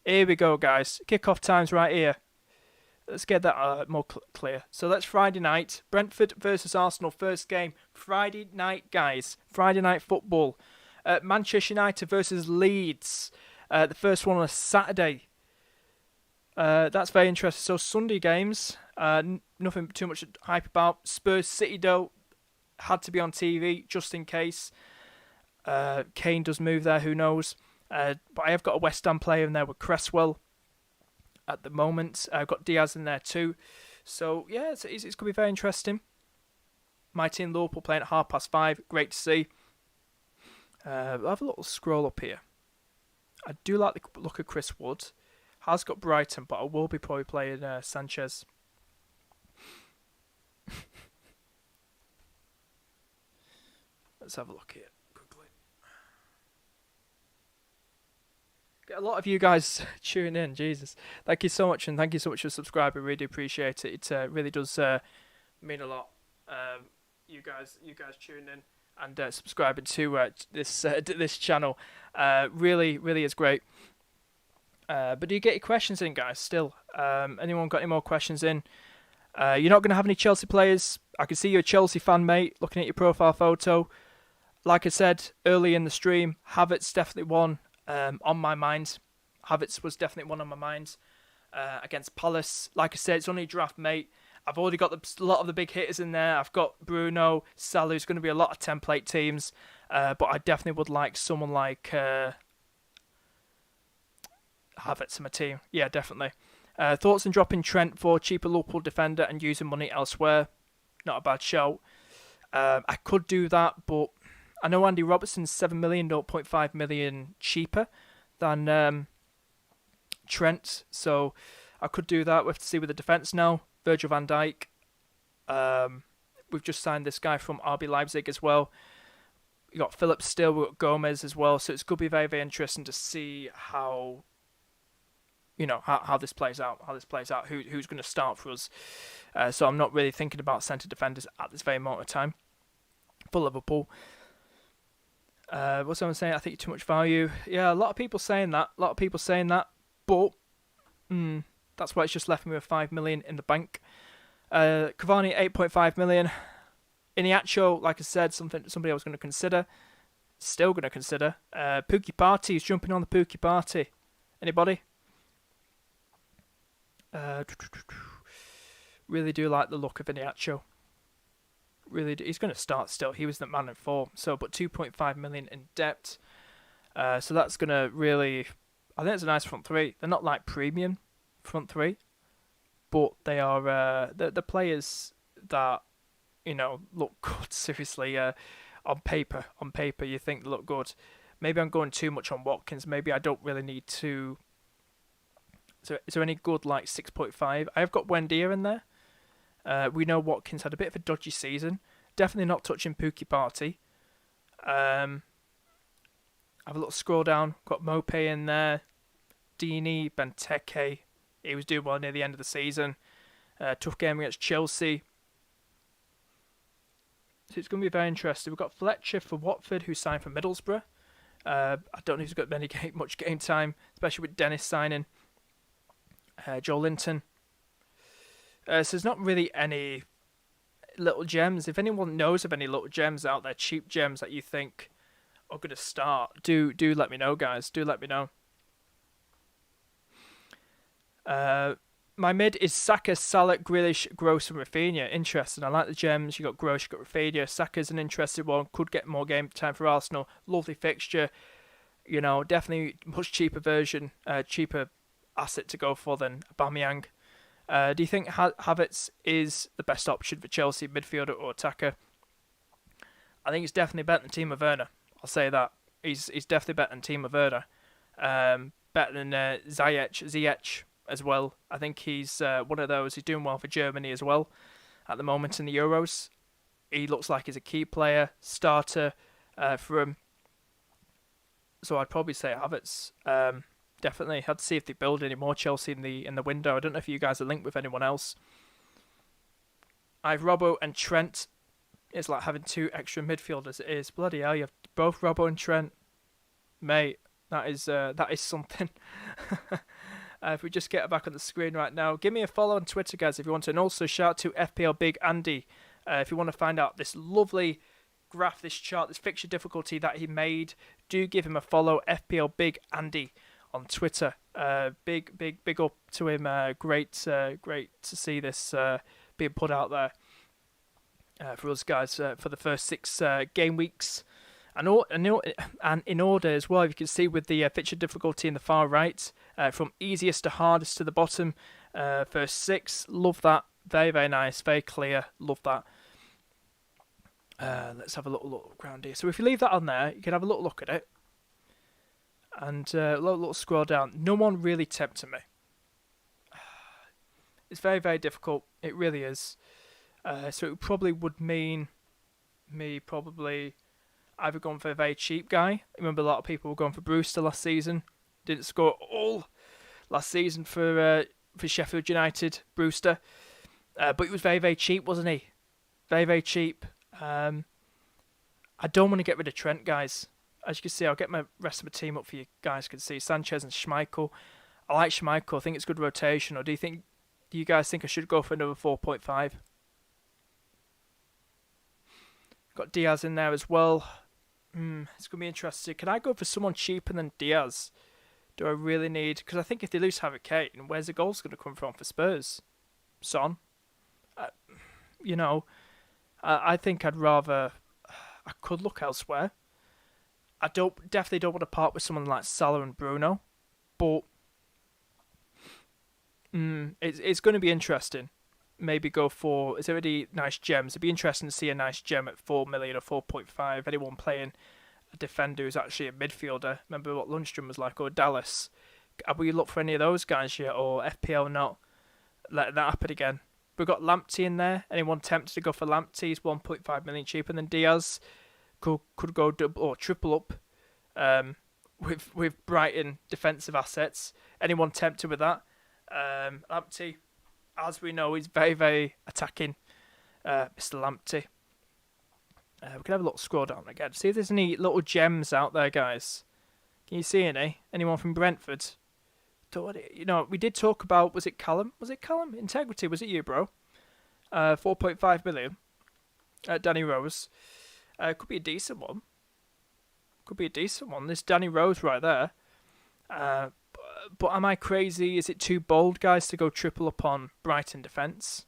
Here we go, guys. Kickoff times right here. Let's get that more clear. So that's Friday night. Brentford versus Arsenal, first game. Friday night, guys. Friday night football. Manchester United versus Leeds. The first one on a Saturday. That's very interesting. So Sunday games. Nothing too much to hype about. Spurs City, though, had to be on TV just in case. Kane does move there, who knows. But I have got a West Ham player in there with Cresswell. At the moment, I've got Diaz in there too, so yeah, it's going to be very interesting. My team Liverpool playing at 5:30. Great to see. I'll have a little scroll up here. I do like the look of Chris Wood. Has got Brighton, but I will be probably playing Sanchez. Let's have a look here. Get a lot of you guys tuning in. Jesus, thank you so much, and thank you so much for subscribing. Really do appreciate it. It really does mean a lot. You guys tuning in and subscribing to this channel. Really is great. But do you get your questions in, guys? Still, anyone got any more questions in? You're not going to have any Chelsea players. I can see you're a Chelsea fan, mate. Looking at your profile photo. Like I said early in the stream, Havertz definitely one. On my mind. Havertz was definitely one on my mind against Palace. Like I said, it's only a draft, mate. I've already got a lot of the big hitters in there. I've got Bruno, Salah. It's going to be a lot of template teams. But I definitely would like someone like Havertz in my team. Yeah, definitely. Thoughts on dropping Trent for cheaper Liverpool defender and using money elsewhere? Not a bad shout. I could do that, but I know Andy Robertson's 7 million, 0.5 million cheaper than Trent, so I could do that. We have to see with the defence now. Virgil van Dijk. We've just signed this guy from RB Leipzig as well. We got Phillips still. We got Gomez as well. So it's going to be very, very interesting to see how this plays out. Who's going to start for us? So I'm not really thinking about centre defenders at this very moment of time for Liverpool. What's someone saying? I think too much value. Yeah, a lot of people saying that. But that's why it's just left me with 5 million in the bank. Cavani 8.5 million. Iniacho, like I said, somebody I was going to consider. Still going to consider. Pookie Party is jumping on the Pookie Party. Anybody? Really do like the look of Iniacho. Really do. He's going to start still. He was the man in form. So, but 2.5 million in debt. So that's going to really... I think it's a nice front three. They're not like premium front three, but they are the players that, look good. Seriously, on paper, you think they look good. Maybe I'm going too much on Watkins. Maybe I don't really need to... So is there any good like 6.5? I've got Wendia in there. We know Watkins had a bit of a dodgy season. Definitely not touching Pookie Party. Have a little scroll down. Got Mope in there. Dini, Benteke. He was doing well near the end of the season. Tough game against Chelsea. So it's going to be very interesting. We've got Fletcher for Watford, who signed for Middlesbrough. I don't know if he's got much game time, especially with Dennis signing. Joe Linton. So there's not really any little gems. If anyone knows of any little gems out there, cheap gems that you think are going to start, do let me know, guys. Do let me know. My mid is Saka, Salah, Grealish, Gross and Rafinha. Interesting. I like the gems. You got Gross, you got Rafinha. Saka's an interesting one. Could get more game time for Arsenal. Lovely fixture. You know, definitely much cheaper version, cheaper asset to go for than Aubameyang. Do you think Havertz is the best option for Chelsea, midfielder or attacker? I think he's definitely better than Timo Werner. I'll say that. He's definitely better than Timo Werner. Better than Ziyech as well. I think he's one of those. He's doing well for Germany as well at the moment in the Euros. He looks like he's a key player, starter for him. So I'd probably say Havertz. Definitely. Had to see if they build any more Chelsea in the window. I don't know if you guys are linked with anyone else. I have Robbo and Trent. It's like having 2 extra midfielders. It is. Bloody hell, you have both Robbo and Trent. Mate, that is something. If we just get back on the screen right now, give me a follow on Twitter, guys, if you want to. And also shout out to FPL Big Andy if you want to find out this lovely graph, this chart, this fixture difficulty that he made. Do give him a follow, FPL Big Andy on Twitter. Big up to him. Great to see this being put out there for us guys for the first 6 game weeks. And in order as well, you can see with the fixture difficulty in the far right, from easiest to hardest to the bottom, first 6. Love that. Very, very nice. Very clear. Love that. Let's have a little look around here. So if you leave that on there, you can have a little look at it. And a little scroll down. No one really tempted me. It's very, very difficult. It really is. So it probably would mean me probably either going for a very cheap guy. I remember a lot of people were going for Brewster last season. Didn't score at all last season for Sheffield United, Brewster. But he was very, very cheap, wasn't he? Very, very cheap. I don't want to get rid of Trent, guys. As you can see, I'll get my rest of my team up for you guys can see. Sanchez and Schmeichel. I like Schmeichel. I think it's good rotation. Or do you guys think I should go for another 4.5? Got Diaz in there as well. It's going to be interesting. Can I go for someone cheaper than Diaz? Do I really need... Because I think if they lose Harry Kane, where's the goals going to come from for Spurs? Son? I think I'd rather... I could look elsewhere. I definitely don't want to part with someone like Salah and Bruno. But... it's going to be interesting. Maybe go for... Is there any nice gems? It'd be interesting to see a nice gem at 4 million or 4.5. Anyone playing a defender who's actually a midfielder. Remember what Lundstrom was like, or Dallas. Have we looked for any of those guys yet, or FPL not letting that happen again? We've got Lamptey in there. Anyone tempted to go for Lamptey? He's 1.5 million cheaper than Diaz. Could go double or triple up with Brighton defensive assets. Anyone tempted with that? Lamptey, as we know, he's very, very attacking, Mr. Lamptey. We can have a little scroll down again. See if there's any little gems out there, guys. Can you see any? Anyone from Brentford? We did talk about, was it Callum? Was it Callum? Integrity, was it you, bro? 4.5 million. Danny Rose. Could be a decent one. There's Danny Rose right there. But am I crazy? Is it too bold, guys, to go triple up on Brighton defence?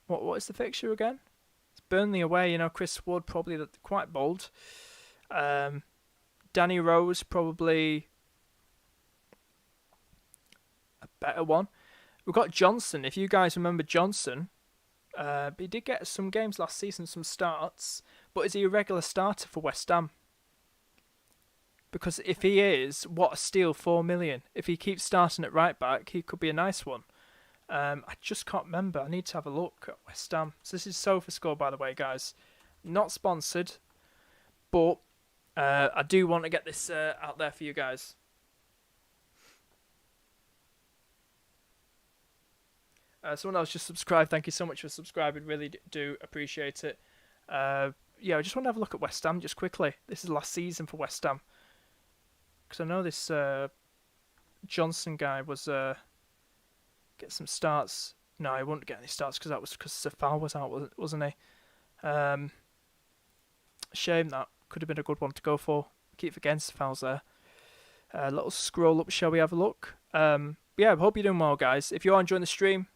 What is the fixture again? It's Burnley away, Chris Wood, probably quite bold. Danny Rose, probably a better one. We've got Johnson. If you guys remember Johnson, he did get some games last season, some starts. But is he a regular starter for West Ham? Because if he is, what a steal, 4 million. If he keeps starting at right back, he could be a nice one. I just can't remember. I need to have a look at West Ham. So this is SofaScore, by the way, guys. Not sponsored, but I do want to get this out there for you guys. Someone else just subscribed. Thank you so much for subscribing. Really do appreciate it. I just want to have a look at West Ham just quickly. This is last season for West Ham. Because I know this Johnson guy was get some starts. No, he wouldn't get any starts because that was because Safal was out, wasn't he? Shame that. Could have been a good one to go for. Keep forgetting Safal's there. Little scroll up. Shall we have a look? yeah, I hope you're doing well, guys. If you are enjoying the stream,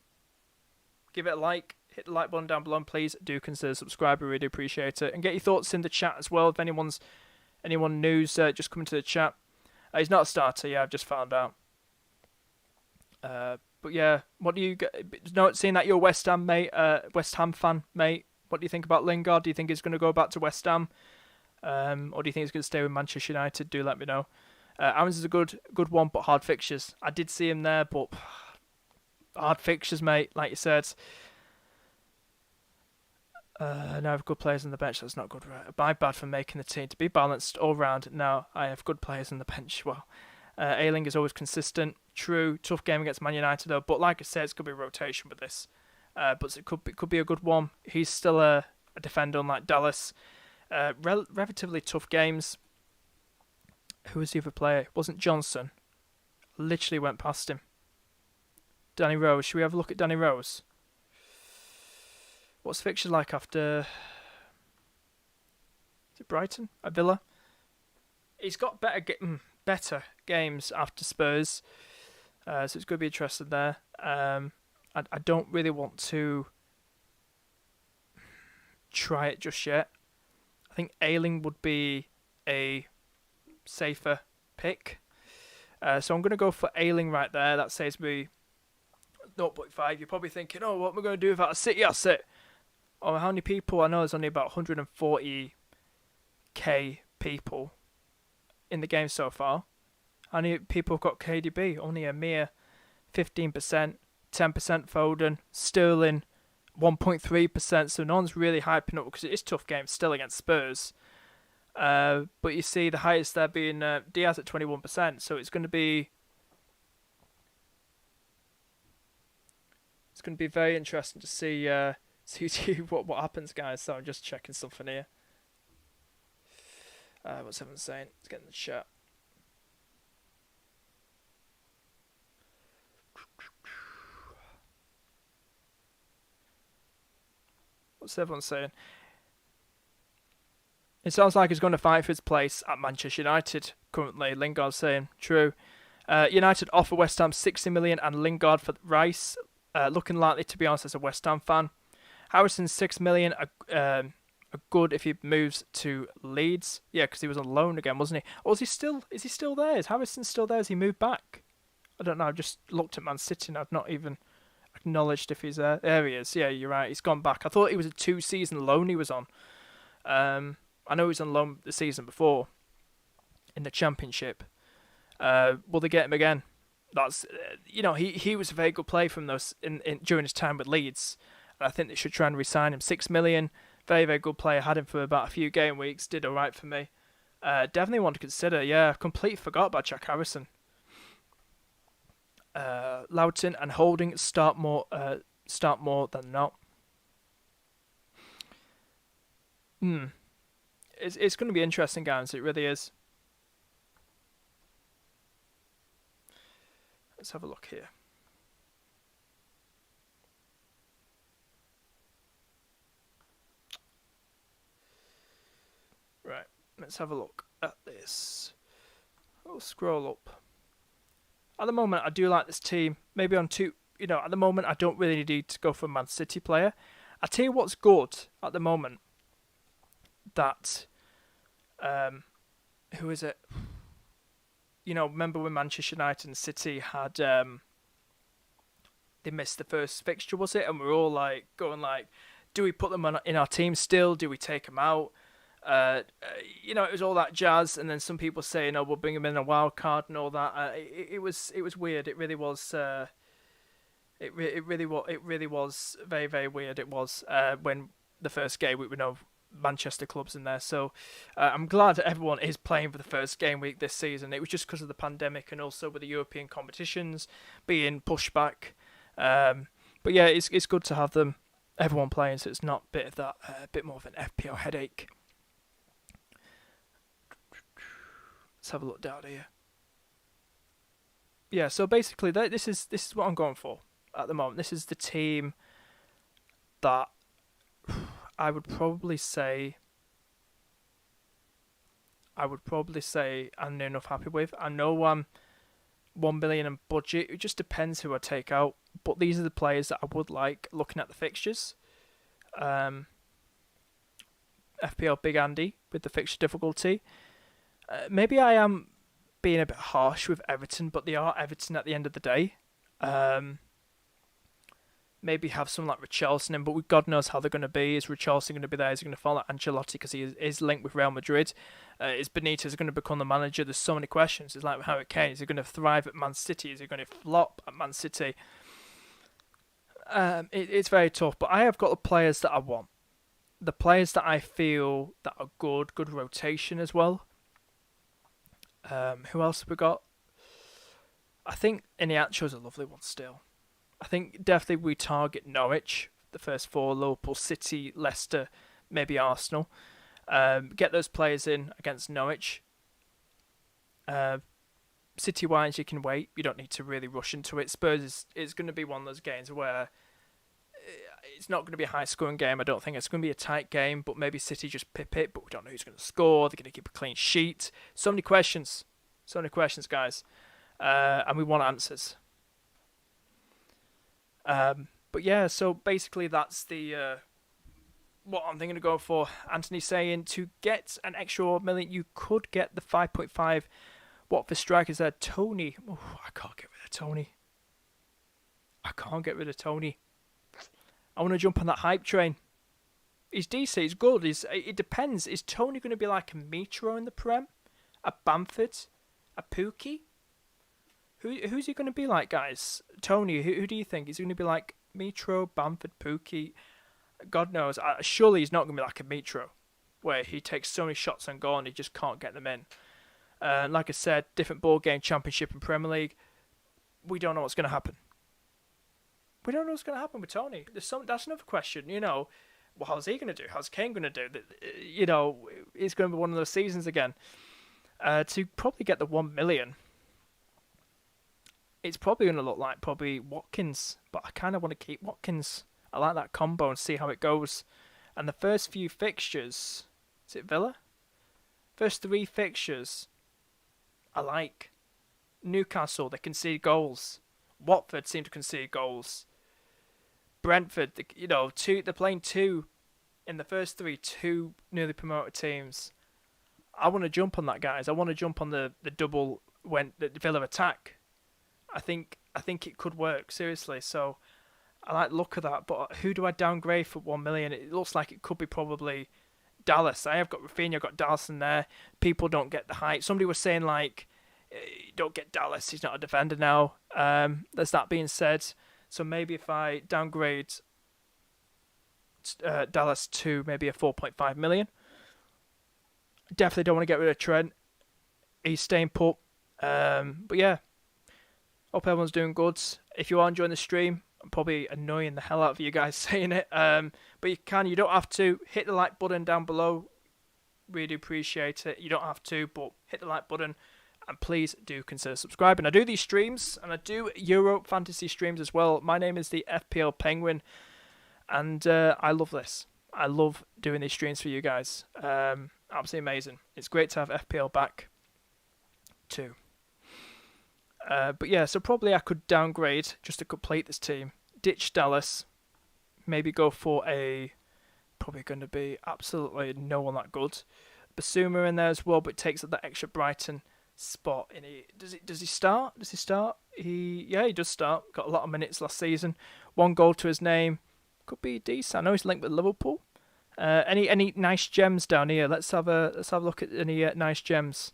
give it a like. Hit the like button down below, and please do consider subscribing. We really appreciate it. And get your thoughts in the chat as well. If anyone new's just coming to the chat. He's not a starter, yeah, I've just found out. But yeah, what do you seeing that you're a West Ham mate, West Ham fan, mate? What do you think about Lingard? Do you think he's going to go back to West Ham, or do you think he's going to stay with Manchester United? Do let me know. Aaron's is a good one, but hard fixtures. I did see him there, but hard fixtures, mate. Like you said. Now I have good players on the bench. That's not good, right? My bad for making the team. To be balanced all round, now I have good players on the bench. Well, Ayling is always consistent. True, tough game against Man United though. But like I said, it's going to be a rotation with this. But it could be a good one. He's still a defender, unlike Dallas. Relatively tough games. Who was the other player? It wasn't Johnson. Literally went past him. Danny Rose. Should we have a look at Danny Rose? What's the fixture like after... Is it Brighton? At Villa? He's got better games after Spurs. So it's going to be interesting there. I don't really want to try it just yet. I think Ayling would be a safer pick. So I'm going to go for Ayling right there. That saves me 0.5. You're probably thinking, oh, what am I going to do without a City asset? Oh, how many people? I know there's only about 140k people in the game so far. How many people have got KDB? Only a mere 15%, 10% Foden, Sterling 1.3%. So no one's really hyping up because it is a tough game still against Spurs. But you see the highest there being Diaz at 21%. So it's going to be very interesting to see what happens, guys. So I'm just checking something here. What's everyone saying? Let's get in the chat. What's everyone saying? It sounds like he's going to fight for his place at Manchester United currently. Lingard's saying, true. United offer West Ham 60 million and Lingard for Rice. Looking likely, to be honest, as a West Ham fan. Harrison's 6 million are good if he moves to Leeds. Yeah, because he was on loan again, wasn't he? Or is he still there? Is Harrison still there? Has he moved back? I don't know. I've just looked at Man City and I've not even acknowledged if he's there. There he is. Yeah, you're right. He's gone back. I thought he was a 2-season loan he was on. I know he was on loan the season before in the Championship. Will they get him again? That's he was a very good player from those during his time with Leeds. I think they should try and re-sign him. 6 million, very, very good player. Had him for about a few game weeks. Did all right for me. Definitely one to consider. Yeah, I completely forgot about Jack Harrison. Loughton and Holding start more than not. It's going to be interesting, guys. It really is. Let's have a look here. Right, let's have a look at this. I'll scroll up. At the moment, I do like this team. Maybe on two, at the moment, I don't really need to go for a Man City player. I tell you what's good at the moment. That, who is it? Remember when Manchester United and City had, they missed the first fixture, was it? And we were all going, do we put them in our team still? Do we take them out? It was all that jazz, and then some people saying, "Oh, we'll bring him in a wild card" and all that. It was weird. It really was. It really was very, very weird. It was when the first game we know Manchester clubs in there. So I'm glad that everyone is playing for the first game week this season. It was just because of the pandemic and also with the European competitions being pushed back. But yeah, it's good to have everyone playing, so it's not a bit more of an FPL headache. Let's have a look down here. Yeah, so basically, this is what I'm going for at the moment. This is the team that I would probably say I'm near enough happy with. I know 1 million in budget. It just depends who I take out. But these are the players that I would like looking at the fixtures. FPL Big Andy with the fixture difficulty. Maybe I am being a bit harsh with Everton, but they are Everton at the end of the day. Maybe have someone like Richarlison in, but God knows how they're going to be. Is Richarlison going to be there? Is he going to follow Ancelotti because he is linked with Real Madrid? Is Benitez going to become the manager? There's so many questions. It's like Harry Kane. Is he going to thrive at Man City? Is he going to flop at Man City? It's very tough, but I have got the players that I want. The players that I feel that are good rotation as well. Who else have we got? I think Iheanacho is a lovely one still. I think definitely we target Norwich, the first four, Liverpool, City, Leicester, maybe Arsenal. Get those players in against Norwich. City-wise, you can wait. You don't need to really rush into it. Spurs is going to be one of those games where it's not going to be a high-scoring game. I don't think it's going to be a tight game, but maybe City just pip it, but we don't know who's going to score. They're going to keep a clean sheet. So many questions, guys. And we want answers. But yeah, so basically that's the what I'm thinking to go for. Anthony saying to get an extra 1 million, you could get the 5.5 Watford strikers there. Tony, I can't get rid of Tony. I want to jump on that hype train. He's decent, he's good. It depends. Is Tony going to be like a Mitro in the Prem? A Bamford? A Pookie? Who's he going to be like, guys? Tony, who do you think? Is he going to be like Mitro, Bamford, Pookie? God knows. Surely he's not going to be like a Mitro, where he takes so many shots on goal and he just can't get them in. Like I said, different ball game, Championship and Premier League. We don't know what's going to happen. We don't know what's going to happen with Tony. That's another question. Well, how's he going to do? How's Kane going to do? It's going to be one of those seasons again. To probably get the 1 million. It's probably going to look like probably Watkins, but I kind of want to keep Watkins. I like that combo and see how it goes. And the first few fixtures, is it Villa? First 3 fixtures, I like. Newcastle, they concede goals. Watford seem to concede goals. Brentford, they're playing 2 in the first 3, 2 newly promoted teams. I want to jump on that, guys. I want to jump on the double when the Villa attack. I think it could work, seriously. So I like the look of that. But who do I downgrade for 1 million? It looks like it could be probably Dallas. I have got Rafinha, I've got Dallas in there. People don't get the hype. Somebody was saying like, don't get Dallas. He's not a defender now. There's that being said. So maybe if I downgrade Dallas to maybe a 4.5 million. Definitely don't want to get rid of Trent. He's staying put. But yeah. Hope everyone's doing good. If you are enjoying the stream, I'm probably annoying the hell out of you guys saying it. But you don't have to. Hit the like button down below. Really appreciate it. You don't have to, but hit the like button. And please do consider subscribing. I do these streams, and I do Euro Fantasy streams as well. My name is the FPL Penguin, and I love this. I love doing these streams for you guys. Absolutely amazing. It's great to have FPL back, too. But yeah, so probably I could downgrade just to complete this team. Ditch Dallas. Maybe go for probably going to be absolutely no one that good. Basuma in there as well, but it takes up that extra Brighton spot. Does he start? He does start. Got a lot of minutes last season. 1 goal to his name. Could be decent. I know he's linked with Liverpool. Any nice gems down here? Let's have a look at any nice gems.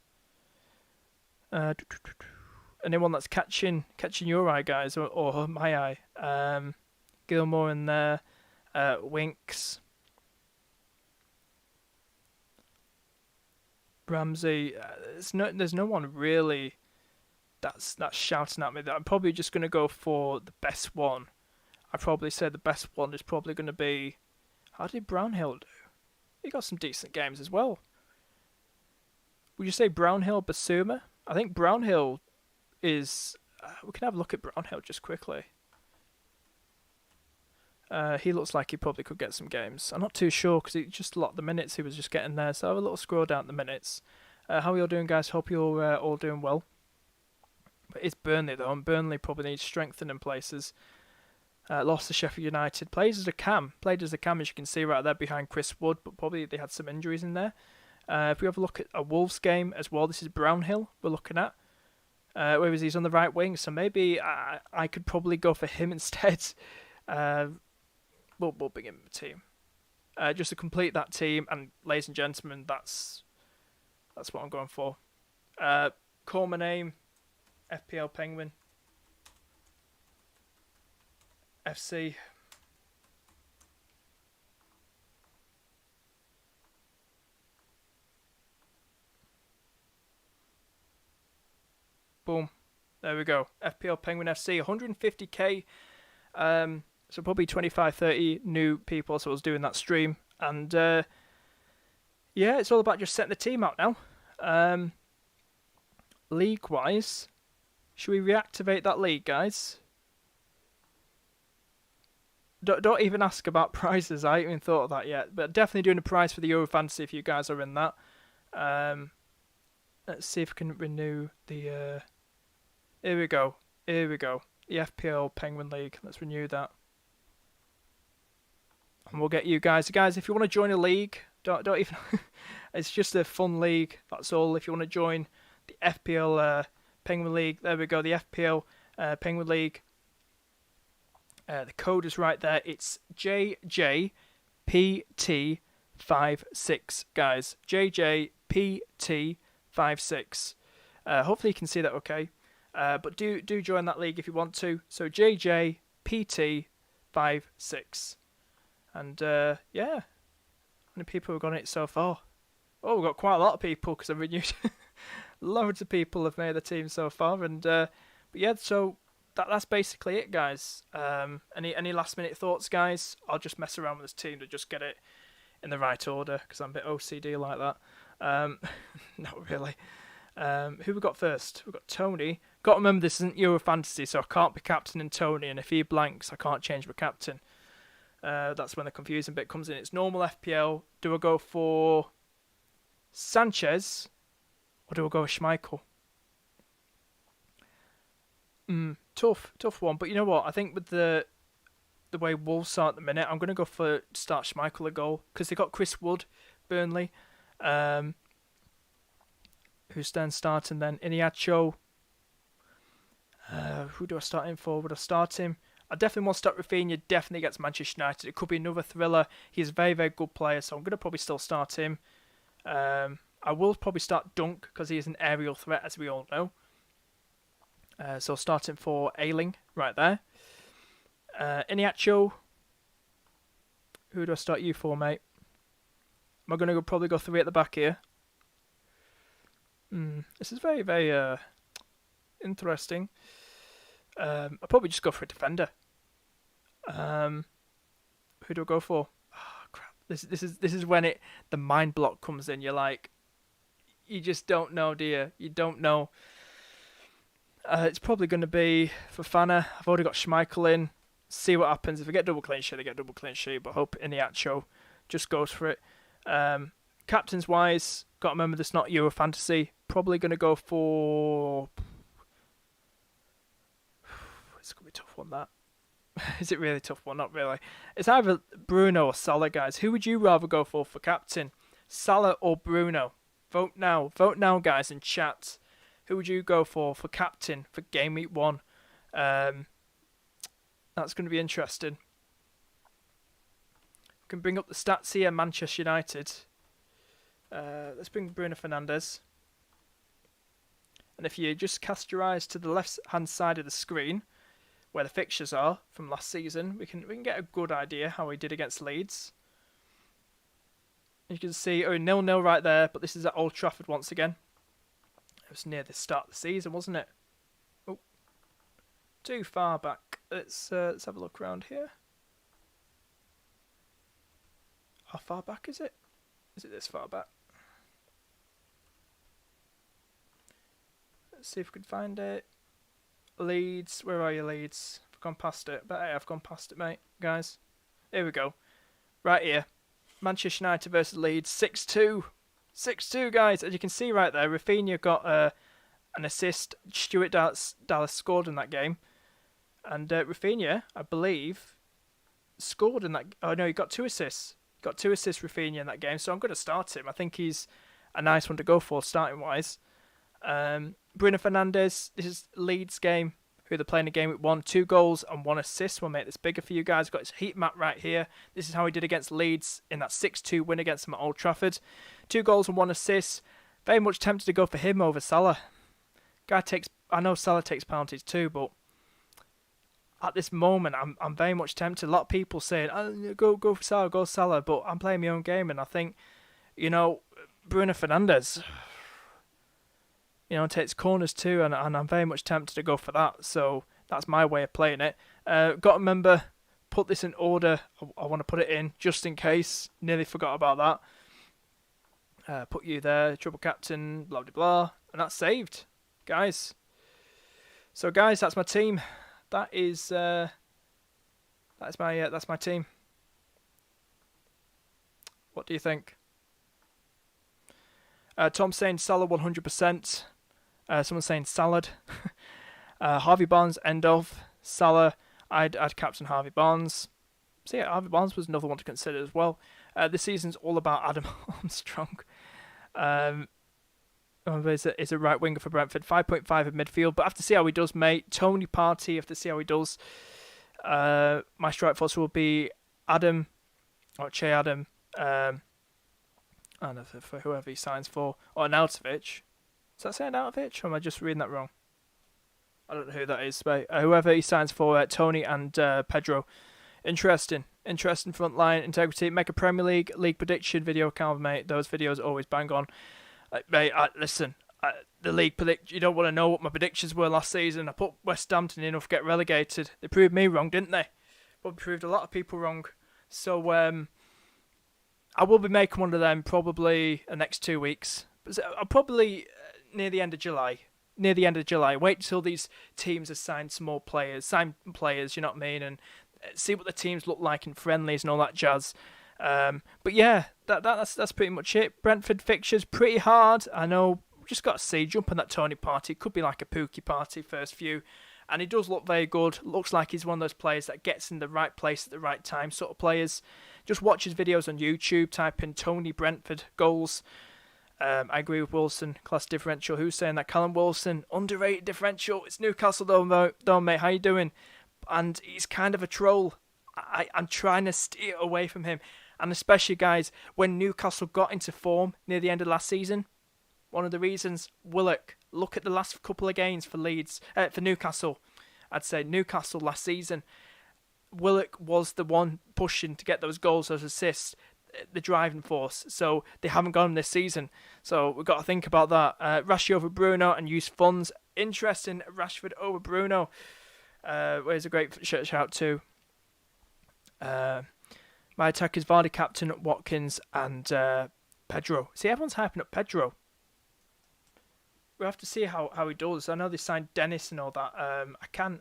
Anyone that's catching your eye, guys, or my eye. Gilmore in there. Winks. Ramsey. There's no one really that's shouting at me. I'm probably just going to go for the best one. I'd probably say the best one is probably going to be... How did Brownhill do? He got some decent games as well. Would you say Brownhill, Basuma? I think Brownhill is... we can have a look at Brownhill just quickly. He looks like he probably could get some games. I'm not too sure because just a lot of the minutes he was just getting there. So I have a little scroll down the minutes. How are you all doing, guys? Hope you're all doing well. But it's Burnley though, and Burnley probably needs strengthening places. Lost to Sheffield United. Played as a cam, as you can see right there behind Chris Wood, but probably they had some injuries in there. If we have a look at a Wolves game as well, this is Brownhill we're looking at. Whereas he's on the right wing, so maybe I could probably go for him instead. We'll bring him in the team. Just to complete that team, and ladies and gentlemen, that's what I'm going for. Call my name, FPL Penguin. FC. Boom. There we go. FPL Penguin FC, 150k. So probably 25, 30 new people. So I was doing that stream. And yeah, it's all about just setting the team out now. League-wise, should we reactivate that league, guys? Don't even ask about prizes. I haven't even thought of that yet. But definitely doing a prize for the Euro Fantasy if you guys are in that. Let's see if we can renew the... Here we go. The FPL Penguin League. Let's renew that. And we'll get you guys. Guys, if you want to join a league, don't even... It's just a fun league. That's all. If you want to join the FPL Penguin League, there we go. The FPL Penguin League. The code is right there. It's JJPT56, guys. JJPT56. Hopefully you can see that okay. But do join that league if you want to. So JJPT56. And yeah, how many people have got it so far? Oh, we've got quite a lot of people because I've renewed. Loads of people have made the team so far. And but yeah, so that's basically it, guys. Any last minute thoughts, guys? I'll just mess around with this team to just get it in the right order because I'm a bit OCD like that. Not really. Who we got first? We've got Tony. Got to remember this isn't Euro Fantasy, so I can't be captaining Tony, and if he blanks, I can't change my captain. That's when the confusing bit comes in. It's normal FPL. Do I go for Sanchez or do I go with Schmeichel? Tough one. But you know what? I think with the way Wolves are at the minute, I'm going to go for start Schmeichel a goal because they got Chris Wood, Burnley, who's then starting then Iniacho. Who do I start him for? Would I start him? I definitely want to start Rafinha. Definitely gets Manchester United. It could be another thriller. He's a very, very good player, so I'm going to probably still start him. I will probably start Dunk because he is an aerial threat, as we all know. So starting for Ayling right there. Iniacho. Who do I start you for, mate? Am I going to probably go 3 at the back here? This is very, very interesting. I'll probably just go for a defender. Who do I go for? Oh, crap. This is when the mind block comes in. You're like, you just don't know, do you? You don't know. It's probably going to be Fofana. I've already got Schmeichel in. See what happens. If I get double clean sheet, I get double clean sheet. But I hope Iniacho just goes for it. Captains wise, got to remember this not Euro Fantasy. Probably going to go for... It's going to be a tough one, that. Is it really a tough one? Not really. It's either Bruno or Salah, guys. Who would you rather go for captain? Salah or Bruno? Vote now. Vote now, guys, in chat. Who would you go for captain for Game Week 1? That's going to be interesting. We can bring up the stats here, Manchester United. Let's bring Bruno Fernandes. And if you just cast your eyes to the left-hand side of the screen, where the fixtures are from last season, we can get a good idea how he did against Leeds. You can see 0-0 right there, but this is at Old Trafford once again. It was near the start of the season, wasn't it? Oh, too far back. Let's have a look around here. How far back is it? Is it this far back? Let's see if we can find it. Leeds, where are you, Leeds? I've gone past it. But hey, I've gone past it, mate. Guys, here we go. Right here. Manchester United versus Leeds. 6-2. 6-2, guys. As you can see right there, Rafinha got a an assist. Stuart Dallas scored in that game. And Rafinha, I believe, scored in that. Oh, no, he got 2 assists. Got 2 assists, Rafinha, in that game. So I'm going to start him. I think he's a nice one to go for, starting-wise. Bruno Fernandes, this is Leeds game, who they're playing a game with 1, 2 goals and 1 assist. We'll make this bigger for you guys. Got his heat map right here. This is how he did against Leeds in that 6-2 win against them at Old Trafford. 2 goals and 1 assist. Very much tempted to go for him over Salah. I know Salah takes penalties too, but at this moment, I'm very much tempted. A lot of people saying, oh, go for Salah, go Salah, but I'm playing my own game, and I think, Bruno Fernandes, takes corners too, and I'm very much tempted to go for that. So that's my way of playing it. Got to remember, put this in order. I want to put it in just in case. Nearly forgot about that. Put you there, triple captain, blah blah blah, and that's saved, guys. So guys, that's my team. That's my team. What do you think? Tom saying Salah 100%. Someone saying salad. Harvey Barnes, end of. Salah, I'd captain Harvey Barnes. So yeah, Harvey Barnes was another one to consider as well. This season's all about Adam Armstrong. Is a right winger for Brentford. 5.5 in midfield, but I have to see how he does, mate. Tony Partey, I have to see how he does. My strike force will be Adam, or Che Adam, and for whoever he signs for, or Arnautovic. Does that say Arnautovic, or am I just reading that wrong? I don't know who that is, but whoever he signs for, Tony and Pedro. Interesting front line integrity. Make a Premier League prediction video account, mate. Those videos always bang on. Mate, listen, the league predict. You don't want to know what my predictions were last season. I put West Ham to enough get relegated. They proved me wrong, didn't they? But proved a lot of people wrong. So I will be making one of them probably the next 2 weeks. I'll probably near the end of July. Wait till these teams have signed some more players, you know what I mean, and see what the teams look like in friendlies and all that jazz. But yeah, that's pretty much it. Brentford fixtures pretty hard. I know. Just got to see, jump on that Tony Partey. Could be like a Pookie Party first few, and he does look very good. Looks like he's one of those players that gets in the right place at the right time. Sort of players. Just watch his videos on YouTube. Type in Tony Brentford goals. I agree with Wilson. Class differential. Who's saying that? Callum Wilson, underrated differential. It's Newcastle though, mate. How you doing? And he's kind of a troll. I'm trying to steer away from him. And especially, guys, when Newcastle got into form near the end of last season, one of the reasons, Willock, look at the last couple of games for Newcastle. I'd say Newcastle last season, Willock was the one pushing to get those goals, those assists, the driving force. So they haven't got him this season. So we've got to think about that. Rashford over Bruno and use funds. Interesting, Rashford over Bruno. Where's a great shout to? My attack is Vardy captain, Watkins and Pedro. See, everyone's hyping up Pedro. We'll have to see how he does. I know they signed Dennis and all that. I can.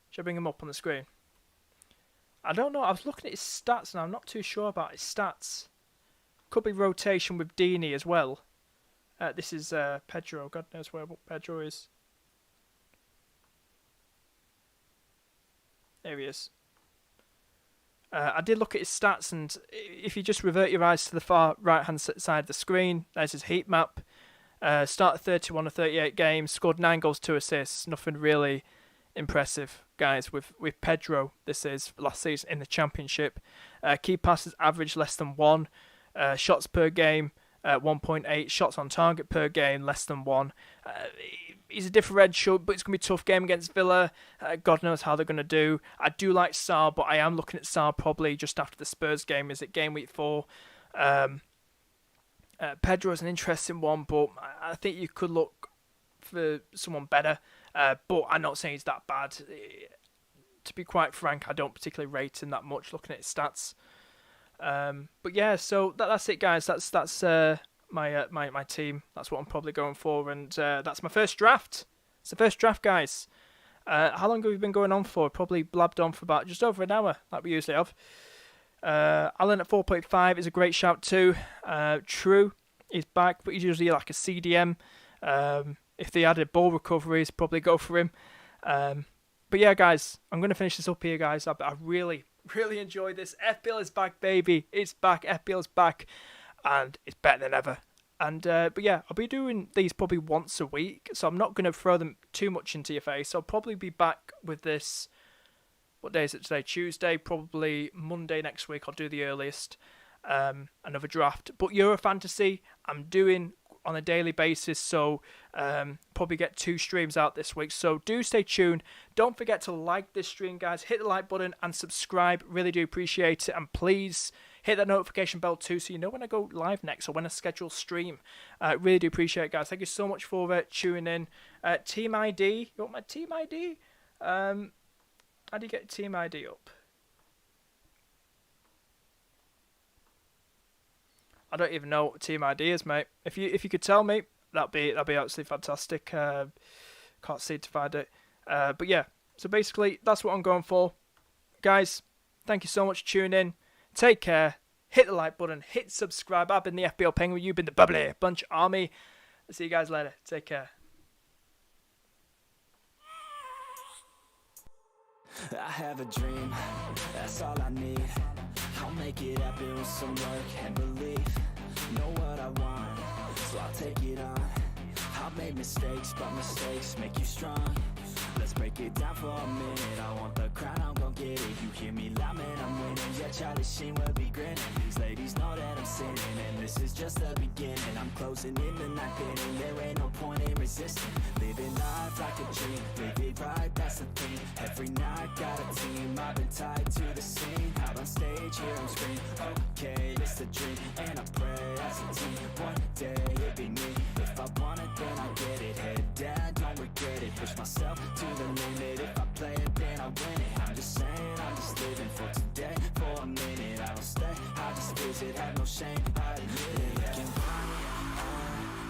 Should I bring him up on the screen? I don't know. I was looking at his stats and I'm not too sure about his stats. Could be rotation with Deeney as well. This is Pedro. God knows where Pedro is. There he is. I did look at his stats, and if you just revert your eyes to the far right-hand side of the screen, there's his heat map. Started 31 of 38 games, scored 9 goals, 2 assists. Nothing really impressive, guys, with Pedro. This is last season in the Championship. Key passes average less than 1. Shots per game, 1.8. Shots on target per game, less than 1. He's a differential, but it's going to be a tough game against Villa. God knows how they're going to do. I do like Sarr, but I am looking at Sarr probably just after the Spurs game. Is it game week 4? Pedro is an interesting one, but I think you could look for someone better. But I'm not saying he's that bad. To be quite frank, I don't particularly rate him that much looking at his stats. But yeah, so that's it, guys. That's my team. That's what I'm probably going for, and that's my first draft. It's the first draft, guys. How long have we been going on for? Probably blabbed on for about just over an hour, like we usually have. Alan at 4.5 is a great shout too. True, he's back, but he's usually like a CDM. If they added ball recoveries, probably go for him. But yeah, guys, I'm going to finish this up here, guys. I really, really enjoyed this. FPL is back, baby. It's back. FPL is back. And it's better than ever. And but yeah, I'll be doing these probably once a week. So I'm not going to throw them too much into your face. I'll probably be back with this. What day is it today? Tuesday. Probably Monday next week. I'll do the earliest. Another draft. But Euro Fantasy, I'm doing on a daily basis, so probably get 2 streams out this week, so do stay tuned. Don't forget to like this stream, guys. Hit the like button and subscribe, really do appreciate it, and please hit that notification bell too, so you know when I go live next or when I schedule stream. Really do appreciate it, guys. Thank you so much for tuning in. Team ID, you want my team ID? How do you get team ID up? I don't even know what team ID is, mate. If you could tell me, that'd be absolutely fantastic. Can't seem to find it. But yeah, so basically that's what I'm going for, guys. Thank you so much for tuning in. Take care. Hit the like button. Hit subscribe. I've been the FPL Penguin. You've been the Bubbly Bunch Army. I'll see you guys later. Take care. I have a dream, that's all I need. I'll make it happen with some work and belief. Know what I want, so I'll take it on. I'll make mistakes, but mistakes make you strong. Let's break it down for a minute. I want the crown, I'm gon' get it. You hear me loud, man, I'm winning. Yeah, Charlie Sheen will be grinning. These ladies know that I'm sinning, and this is just the beginning. I'm closing in the ninth inning. There ain't no point in resisting. Living life like a dream, live it right, that's the thing. Every night got a team, I've been tied to the scene. Out on stage, here on screen. Okay, it's a dream, and I pray as a team. One day it'll be me. If I want it, then I get it. Head down, don't regret it. Push myself to the limit. If I play it, then I win it. I'm just saying, I'm just living for today. For a minute, I don't stay, I just visit. Have no shame